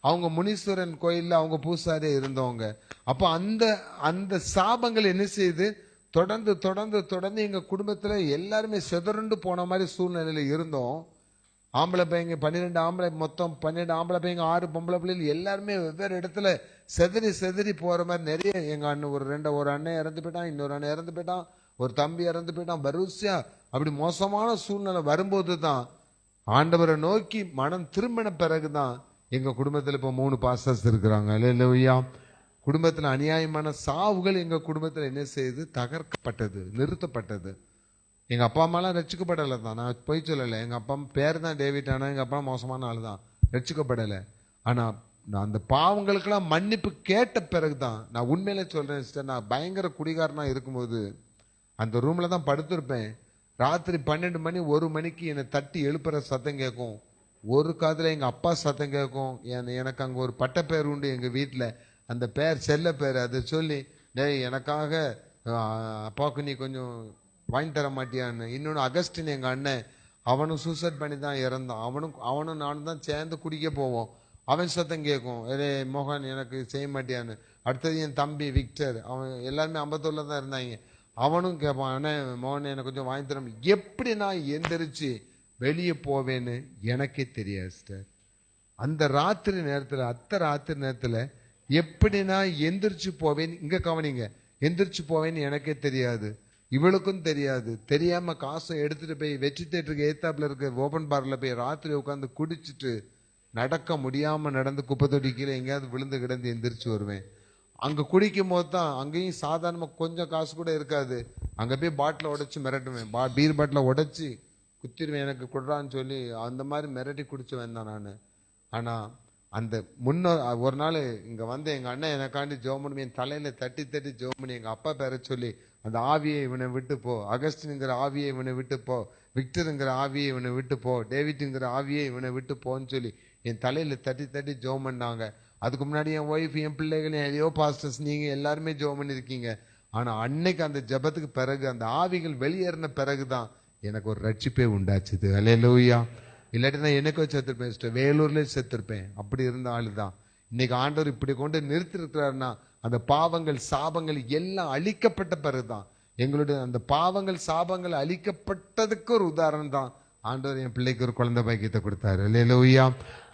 அவங்க முனீஸ்வரன் கோயில்ல அவங்க பூசாரியா இருந்தவங்க. அப்போ அந்த அந்த சாபங்கள் என்ன செய்யுது, தொடர்ந்து தொடர்ந்து தொடர்ந்து எங்க குடும்பத்துல எல்லாருமே சிதறண்டு போன மாதிரி சூழ்நிலையில இருந்தோம். ஆம்பளை பையங்க 12 ஆம்பளை, மொத்தம் 12 ஆம்பளை பையங்க, 6 பொம்பளை பிள்ளைகள், எல்லாருமே வெவ்வேறு இடத்துல செதறி செதறி போற மாதிரி நிறைய. எங்க அண்ணன் ஒரு அண்ணன் இறந்து போயிட்டான், இன்னொரு அண்ணன் இறந்து போயிட்டான், ஒரு தம்பி இறந்து போயிட்டான், வரிசையா அப்படி மோசமான சூழ்நிலை வரும்போது தான் ஆண்டவரை நோக்கி மனம் திரும்பின பிறகுதான் எங்க குடும்பத்துல இப்போ 3 பாஸ்டர்ஸ் இருக்கிறாங்க. அல்லேலூயா. குடும்பத்துல அநியாயமான சாவுகள் எங்க குடும்பத்துல என்ன செய்யுது, தகர்க்கப்பட்டது, நிறுத்தப்பட்டது. எங்க அப்பா அம்மாலாம் ரட்சிக்கப்படலை தான், நான் போய் சொல்லலை. எங்க அப்பா அம்மா பேர் தான் டேவிட், ஆனா எங்க அப்பா மோசமான ஆள் தான், ரட்சிக்கப்படலை. ஆனா நான் அந்த பாவங்களுக்கெல்லாம் மன்னிப்பு கேட்ட பிறகுதான், நான் உண்மையில சொல்றேன் சிஸ்டர், நான் பயங்கர குடிகாரனா இருக்கும்போது அந்த ரூம்ல தான் படுத்திருப்பேன். ராத்திரி 12 மணி 1 மணிக்கு என்னை தட்டி எழுப்புற சத்தம் கேட்கும். ஒரு காதுல எங்க அப்பா சத்தம் கேட்கும். எனக்கு அங்க ஒரு பட்ட பேர் உண்டு எங்க வீட்டுல, அந்த பேர் செல்ல பேர். அதை சொல்லி, டேய் எனக்காக அப்பாவுக்கு நீ கொஞ்சம் வாங்கி தர மாட்டியான்னு. இன்னொன்று அகஸ்டின் எங்க அண்ணன், அவனும் சூசைட் பண்ணி தான் இறந்தான். அவனும் நானும் தான் சேர்ந்து குடிக்க போவோம். அவன் சத்தம் கேட்கும், ஏ மோகன் எனக்கு செய்ய மாட்டியான்னு. அடுத்தது என் தம்பி விக்டர், அவன் எல்லாருமே 51 தான் இருந்தாங்க. அவனும் கேட்பான், அண்ணே மோகன் எனக்கு கொஞ்சம் வாங்கி தர. எப்படி நான் எந்திரிச்சு வெளியே போவேன்னு எனக்கே தெரியாது சிஸ்டர். அந்த ராத்திரி நேரத்துல, ராத்திரி நேரத்துல எப்படி நான் எந்திரிச்சு போவேன், இங்க கவனிங்க, எந்திரிச்சு போவேன்னு எனக்கே தெரியாது, இவளுக்கும் தெரியாது. தெரியாம காசை எடுத்துட்டு போய் வெற்றி தேட்டருக்கு ஏத்தாப்புல இருக்க ஓபன் பார்ல போய் ராத்திரி உட்காந்து குடிச்சிட்டு நடக்க முடியாம நடந்து குப்பை தொட்டி கீழே எங்கேயாவது விழுந்து கிடந்து எந்திரிச்சு வருவேன். அங்க குடிக்கும் போது தான், அங்கேயும் சாதாரணமா கொஞ்சம் காசு கூட இருக்காது, அங்க போய் பாட்டில உடைச்சு மிரட்டுவேன், பீர் பாட்டில உடைச்சு குத்திடுவேன், எனக்கு குடுறான்னு சொல்லி அந்த மாதிரி மிரட்டி குடிச்சு வந்தேன் நான். ஆனா அந்த ஒரு நாள் இங்க வந்து எங்க அண்ணன் எனக்காண்டி ஜெபம் பண்ணி என் தலையில தட்டி தட்டி ஜெபம் பண்ணி எங்க அப்பா பேரை சொல்லி, அந்த ஆவியை இவனை விட்டு போ, அகஸ்டின்ங்கிற ஆவியை இவனை விட்டு போ, விக்டருங்கிற ஆவியை இவனை விட்டு போ, டேவிட்டுங்கிற ஆவியை இவனை விட்டு போன்னு சொல்லி என் தலையில தட்டி தட்டி ஜெபம் பண்ணாங்க. அதுக்கு முன்னாடி என் ஒய்ஃப், என் பிள்ளைகள், எதையோ பாஸ்டர்ஸ், நீங்க எல்லாருமே ஜெபம் பண்ணிருக்கீங்க. ஆனா அன்னைக்கு அந்த ஜெபத்துக்கு பிறகு, அந்த ஆவிகள் வெளியேறின பிறகுதான் எனக்கு ஒரு ரட்சிப்பே உண்டாச்சுது. அல்லேலூயா. இல்லாட்டி நான் என்னைக்கோ செத்துருப்பேன், வேலூர்ல செத்துருப்பேன். அப்படி இருந்த ஆளுதான். இன்னைக்கு ஆண்டவர் இப்படி கொண்டு நிறுத்தி இருக்கிறாருன்னா, அந்த பாவங்கள் சாபங்கள் எல்லாம் அழிக்கப்பட்ட பிறகுதான். எங்களுடைய அந்த பாவங்கள் சாபங்கள் அழிக்கப்பட்டதுக்கு ஒரு உதாரணம் தான் ஆண்டவர் என் பிள்ளைக்கு ஒரு குழந்தை பாக்கியத்தை கொடுத்தாரு. அல்லேலூயா.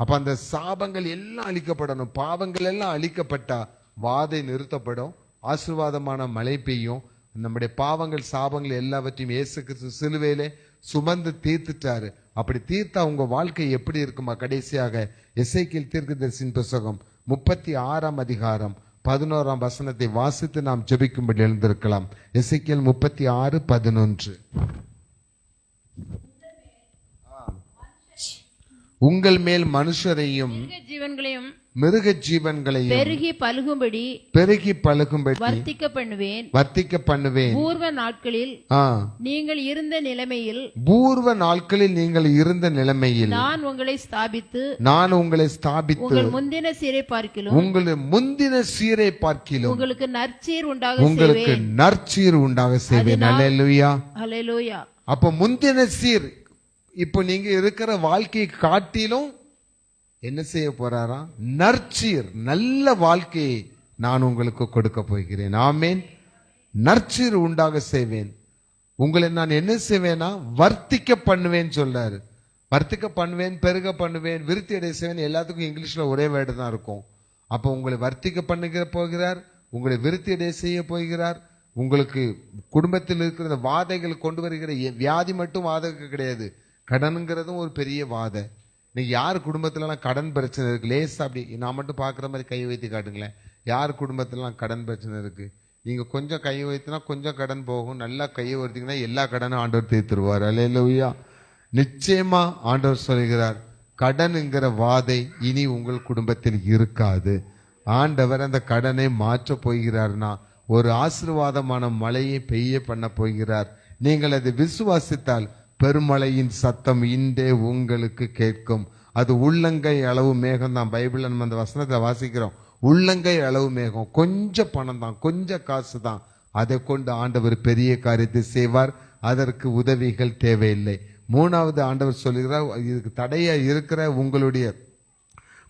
அப்ப அந்த சாபங்கள் எல்லாம் அழிக்கப்படணும். பாவங்கள் எல்லாம் அழிக்கப்பட்டா வாதை நிறுத்தப்படும், ஆசீர்வாதமான மழை பெய்யும். நம்முடைய பாவங்கள் சாபங்கள் எல்லாவற்றையும் இயேசு கிறிஸ்து சிலுவையிலே சுமந்து தீர்த்துட்டாரு. அப்படி தீர்த்தா உங்க வாழ்க்கை எப்படி இருக்குமா? கடைசியாக எசேக்கியேல் தீர்க்கதரிசியின் புத்தகம் 36ஆம் அதிகாரம் 11ஆம் வசனத்தை வாசித்து நாம் ஜெபிக்கும்படி எழுந்திருக்கலாம். எசேக்கியேல் 36:11. உங்கள் மேல் மனுஷரையும் ஜீவன்களையும் மிருக ஜீவன்களையும் பெருகி பழுகும்படி வர்த்திக்க பண்ணுவேன். பூர்வ நாட்களில் நீங்கள் இருந்த நிலைமையில் நான் உங்களை ஸ்தாபித்து உங்கள் முந்தின சீரை பார்க்கிலும் உங்களுக்கு நற்சீர் உண்டாக செய்வேன். அல்லேலூயா. அல்லேலூயா. அப்ப முந்தின சீர், இப்போ நீங்க இருக்கிற வாழ்க்கையை காட்டிலும் என்ன செய்ய போறாரா? நற்சீர், நல்ல வாழ்க்கையை நான் உங்களுக்கு கொடுக்க போகிறேன். ஆமேன். நற்சீர் உண்டாக செய்வேன். உங்களை நான் என்ன செய்வேனா? வர்த்திக்க பண்ணுவேன் சொல்றாரு. வர்த்திக்க பண்ணுவேன், பெருக பண்ணுவேன், விருத்தி அடைய செய்வேன். எல்லாத்துக்கும் இங்கிலீஷ்ல ஒரே வேர்டு தான் இருக்கும். அப்போ உங்களை வர்த்திக்க பண்ணுகிற போகிறார், உங்களை விருத்தி அடைய செய்ய போகிறார். உங்களுக்கு குடும்பத்தில் இருக்கிற வாதைகள் கொண்டு வருகிற வியாதி மட்டும் வாதகம் கிடையாது, கடனுங்கிறதும் ஒரு பெரிய வாதை. இன்னைக்கு யார் குடும்பத்துலலாம் கடன் பிரச்சனை இருக்கு? லேசா அப்படி நான் மட்டும் பார்க்குற மாதிரி கை வைத்து காட்டுங்களேன். யார் குடும்பத்துலலாம் கடன் பிரச்சனை இருக்கு? நீங்க கொஞ்சம் கை வைத்தினா கொஞ்சம் கடன் போகும். நல்லா கையை வருத்தீங்கன்னா எல்லா கடனும் ஆண்டவர் தீர்த்துருவார். அல்லேலூயா. நிச்சயமா ஆண்டவர் சொல்கிறார், கடனுங்கிற வாதை இனி உங்கள் குடும்பத்தில் இருக்காது. ஆண்டவர் அந்த கடனை மாற்ற போகிறார்னா ஒரு ஆசீர்வாதமான மழையை பெய்ய பண்ண போகிறார். நீங்கள் அதை விசுவாசித்தால் பெருமழையின் சத்தம் இன்றே உங்களுக்கு கேட்கும். அது உள்ளங்கை அளவு மேகம் தான். பைபிள்ல நம்ம அந்த வசனத்தை வாசிக்கிறோம். உள்ளங்கை அளவு மேகம், கொஞ்சம் பணம் தான், கொஞ்சம் காசு தான். அதை கொண்டு ஆண்டவர் பெரிய காரியத்தை செய்வார். அதற்கு உதவிகள் தேவையில்லை. 3வது ஆண்டவர் சொல்லுகிறார், இதுக்கு தடையா இருக்கிற உங்களுடைய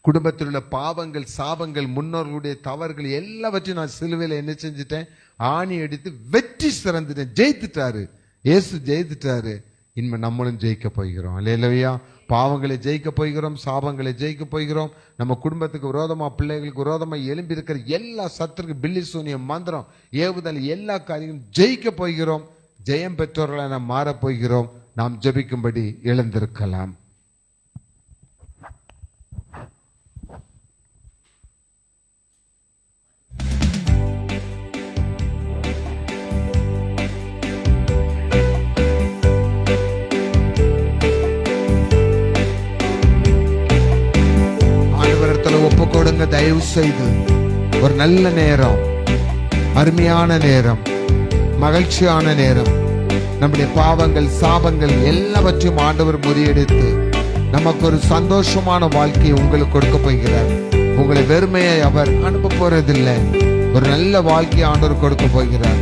குடும்பத்தில் உள்ள பாவங்கள், சாபங்கள், முன்னோர்களுடைய தவறுகள் எல்லாவற்றையும் நான் சிலுவையில் என்ன செஞ்சுட்டேன்? ஆணி அடித்து வெற்றி சிறந்துட்டேன். ஜெயித்துட்டாரு இயேசு, ஜெயித்துட்டாரு. இனிமே நம்மளும் ஜெயிக்க போகிறோம். அல்லேலூயா. பாவங்களை ஜெயிக்க போகிறோம், சாபங்களை ஜெயிக்க போகிறோம். நம்ம குடும்பத்துக்கு விரோதமா, பிள்ளைகளுக்கு விரோதமா எழும்பி இருக்கிற எல்லா சத்துருக்கு, பில்லி சூனியம், மந்திரம், ஏவுதல், எல்லா காரியங்களும் ஜெயிக்க போகிறோம். ஜெயம் பெற்றோர்களை நாம் மாறப் போகிறோம். நாம் ஜெபிக்கும்படி எழுந்திருக்கலாம். ஒப்பு கொடுங்க. தயவு செய்து ஒரு நல்ல நேரம், அருமையான நேரம், மகிழ்ச்சியான நேரம். நம்முடைய பாவங்கள், சாபங்கள் எல்லாவற்றையும் ஆண்டவர் முறியடித்து நமக்கு ஒரு சந்தோஷமான வாழ்க்கையை உங்களுக்கு கொடுக்க போகிறார். உங்களை வெறுமையை அவர் அனுப்ப போறதில்லை. ஒரு நல்ல வாழ்க்கையை ஆண்டவர் கொடுக்க போகிறார்.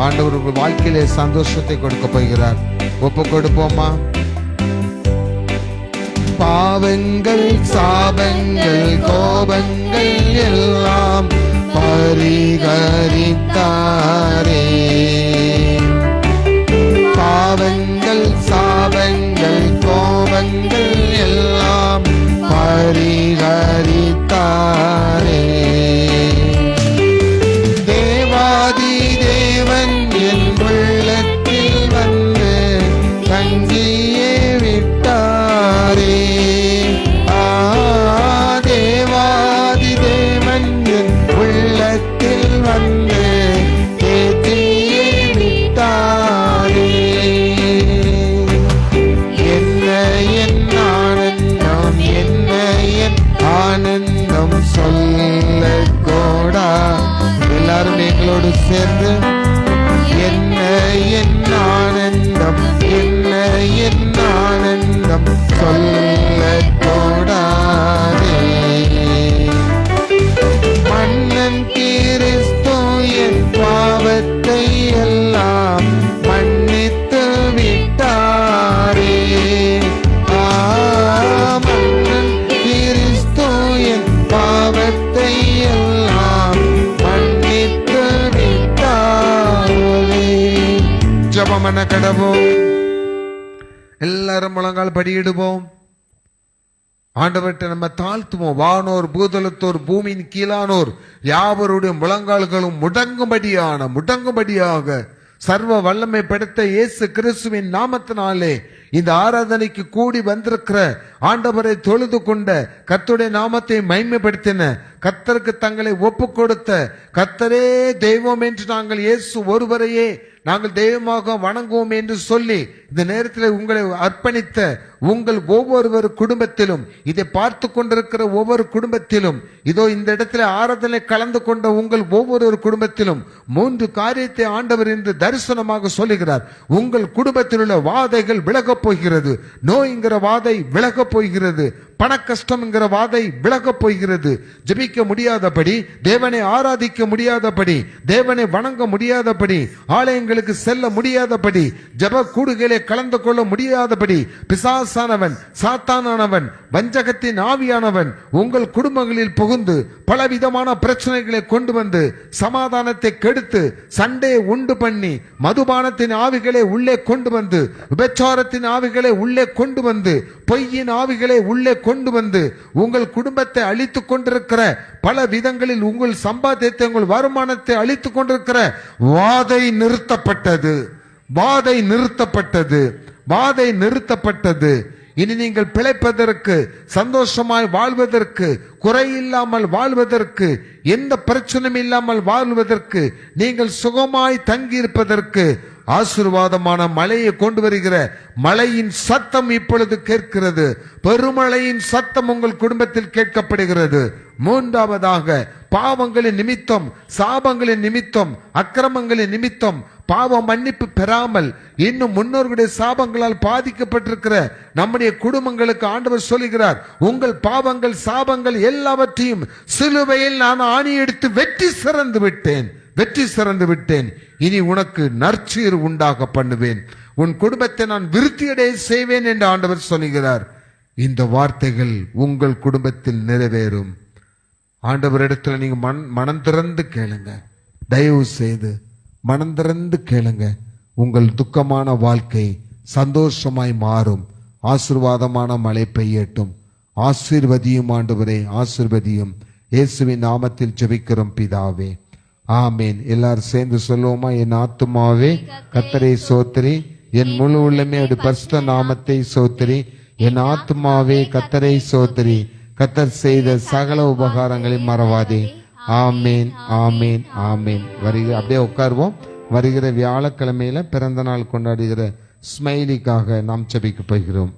ஆண்டவர் உங்கள் வாழ்க்கையிலே சந்தோஷத்தை கொடுக்க போகிறார். ஒப்பு கொடுப்போமா? பாவங்கள், சாபங்கள், கோபங்கள் எல்லாம் பரிகரித்தாரே. பாவங்கள், சாபங்கள், கோபங்கள் எல்லாம் பரிகரித்தாரே. தேவாதி தேவன் என் உள்ளத்தில் வந்து தங்கியே விட்டாரே. தேவாதி தேவன் என் உள்ளத்தில் வந்து தேற்றியே விட்டாரே. என்ன என் ஆனந்தம், என்ன என் ஆனந்தம் சொல்ல கோடா. எல்லாரும் எங்களோடு சேர்ந்து என்ன என் ஆனந்தம், என்ன என் ஆனந்தம் சொல்ல கோடாதே. மன்னன் கிறிஸ்து என் பாவத்தை எல்லாம் மன்னித்து விட்டாரே. மன்னன் கிறிஸ்து என் பாவத்தை எல்லாம் மன்னித்து விட்டாரே. ஜெபமன கடவோம். எல்லாரும் முழங்கால் படியிடுவோம். ஆண்டவர்கிட்ட நம்ம தாழ்த்துவோம். வானோர், பூதலத்தோர், பூமியின் கீழானோர் யாவருடைய முழங்கால்களும் முடங்கும்படியாக சர்வ வல்லமை படைத்த இயேசு கிறிஸ்துவின் நாமத்தினாலே இந்த ஆராதனைக்கு கூடி வந்திருக்கிற ஆண்டவரை தொழுது கொண்ட, கர்த்தருடைய நாமத்தை மகிமைப்படுத்தின, கர்த்தருக்கு தங்களை ஒப்பு கொடுத்த, கர்த்தரே தெய்வம் என்று நாங்கள் இயேசு ஒருவரையே நாங்கள் தெய்வமாக வணங்குவோம் என்று சொல்லி இந்த நேரத்தில் உங்களை அர்ப்பணித்த உங்கள் ஒவ்வொரு குடும்பத்திலும், இதை பார்த்து கொண்டிருக்கிற ஒவ்வொரு குடும்பத்திலும், இதோ இந்த இடத்துல ஆராதனை கலந்து கொண்ட உங்கள் ஒவ்வொரு குடும்பத்திலும் 3 காரியத்தை ஆண்டவர் என்று தரிசனமாக சொல்லுகிறார். உங்கள் குடும்பத்தில் உள்ள வாதைகள் விலகப் போகிறது. நோய்ங்கிற வாதை விலகப் போகிறது. பண கஷ்டம்ங்கிற வாதை விலகப் போகிறது. ஜெபிக்க முடியாதபடி, தேவனை ஆராதிக்க முடியாதபடி, தேவனை வணங்க முடியாதபடி, ஆலயங்களுக்கு செல்ல முடியாதபடி, ஜெப கூடுகளை கலந்து கொள்ள முடியாதபடி, பிசாசானவன், சாத்தானானவன், வஞ்சகத்தின் ஆவியானவன் உங்கள் குடும்பங்களில் புகுந்து பலவிதமான பிரச்சனைகளை கொண்டு வந்து சமாதானத்தை கெடுத்து சண்டையை உண்டு பண்ணி மதுபானத்தின் ஆவிகளை உள்ளே கொண்டு வந்து, விபச்சாரத்தின் ஆவிகளை உள்ளே கொண்டு வந்து, பொய்யின் ஆவிகளை உள்ளே கொண்டு வந்து உங்கள் குடும்பத்தை அழித்துக் கொண்டிருக்கிற, பல விதங்களில் உங்கள் சம்பாத்தியத்தை, உங்கள் வருமானத்தை அழித்துக் கொண்டிருக்கிற வாதை நிறுத்தப்பட்டது. வாதை நிறுத்தப்பட்டது. வாதை நிறுத்தப்பட்டது. இனி நீங்கள் பிழைப்பதற்கு, சந்தோஷமாய் வாழ்வதற்கு, குறையில்லாமல் வாழ்வதற்கு, எந்த பிரச்சனையும் இல்லாமல் வாழ்வதற்கு, நீங்கள் சுகமாய் தங்கியிருப்பதற்கு ஆசீர்வாதமான மழையை கொண்டு வருகிற மழையின் சத்தம் இப்பொழுது கேட்கிறது. பெருமழையின் சத்தம் உங்கள் குடும்பத்தில் கேட்கப்படுகிறது. 3வதாக, பாவங்களின் நிமித்தம், சாபங்களின் நிமித்தம், அக்கிரமங்களின் நிமித்தம் பாவ மன்னிப்பு பெறாமல் இன்னும் முன்னோர்களுடைய சாபங்களால் பாதிக்கப்பட்டிருக்கிற நம்முடைய குடும்பங்களுக்கு ஆண்டவர் சொல்லுகிறார், உங்கள் பாவங்கள், சாபங்கள் எல்லாவற்றையும் சிலுவையில் நான் ஆணி எடுத்து வெற்றி சிறந்து விட்டேன். வெற்றி சிறந்து விட்டேன். இனி உனக்கு நற்சீர் உண்டாக பண்ணுவேன். உன் குடும்பத்தை நான் விருத்தியடைய செய்வேன் என்று ஆண்டவர் சொல்லுகிறார். இந்த வார்த்தைகள் உங்கள் குடும்பத்தில் நிறைவேறும். ஆண்டவரிடத்துல நீங்க மனம் திறந்து கேளுங்க. தயவு செய்து மனம் திறந்து கேளுங்க. உங்கள் துக்கமான வாழ்க்கை சந்தோஷமாய் மாறும். ஆசீர்வாதமான மழை பெய்யட்டும். ஆசீர்வதியும் ஆண்டவரே, ஆசீர்வதியும். இயேசுவின் நாமத்தில் ஜெபிக்கிறோம் பிதாவே, ஆமேன். எல்லாரும் சேர்ந்து சொல்லுவோமா? என் ஆத்துமாவே கர்த்தரை சோத்திரி, என் முழு உள்ளமே அவருடைய பரிசுத்த நாமத்தை சோத்திரி. என் ஆத்துமாவே கர்த்தரை சோத்திரி, கர்த்தர் செய்த சகல உபகாரங்களை மறவாதே. ஆமேன், ஆமேன், ஆமேன். அப்படியே உட்காருவோம். வருகிற வியாழக்கிழமையில பிறந்த நாள் கொண்டாடுகிற ஸ்மைலிக்காக நாம் ஜெபிக்க போகிறோம்.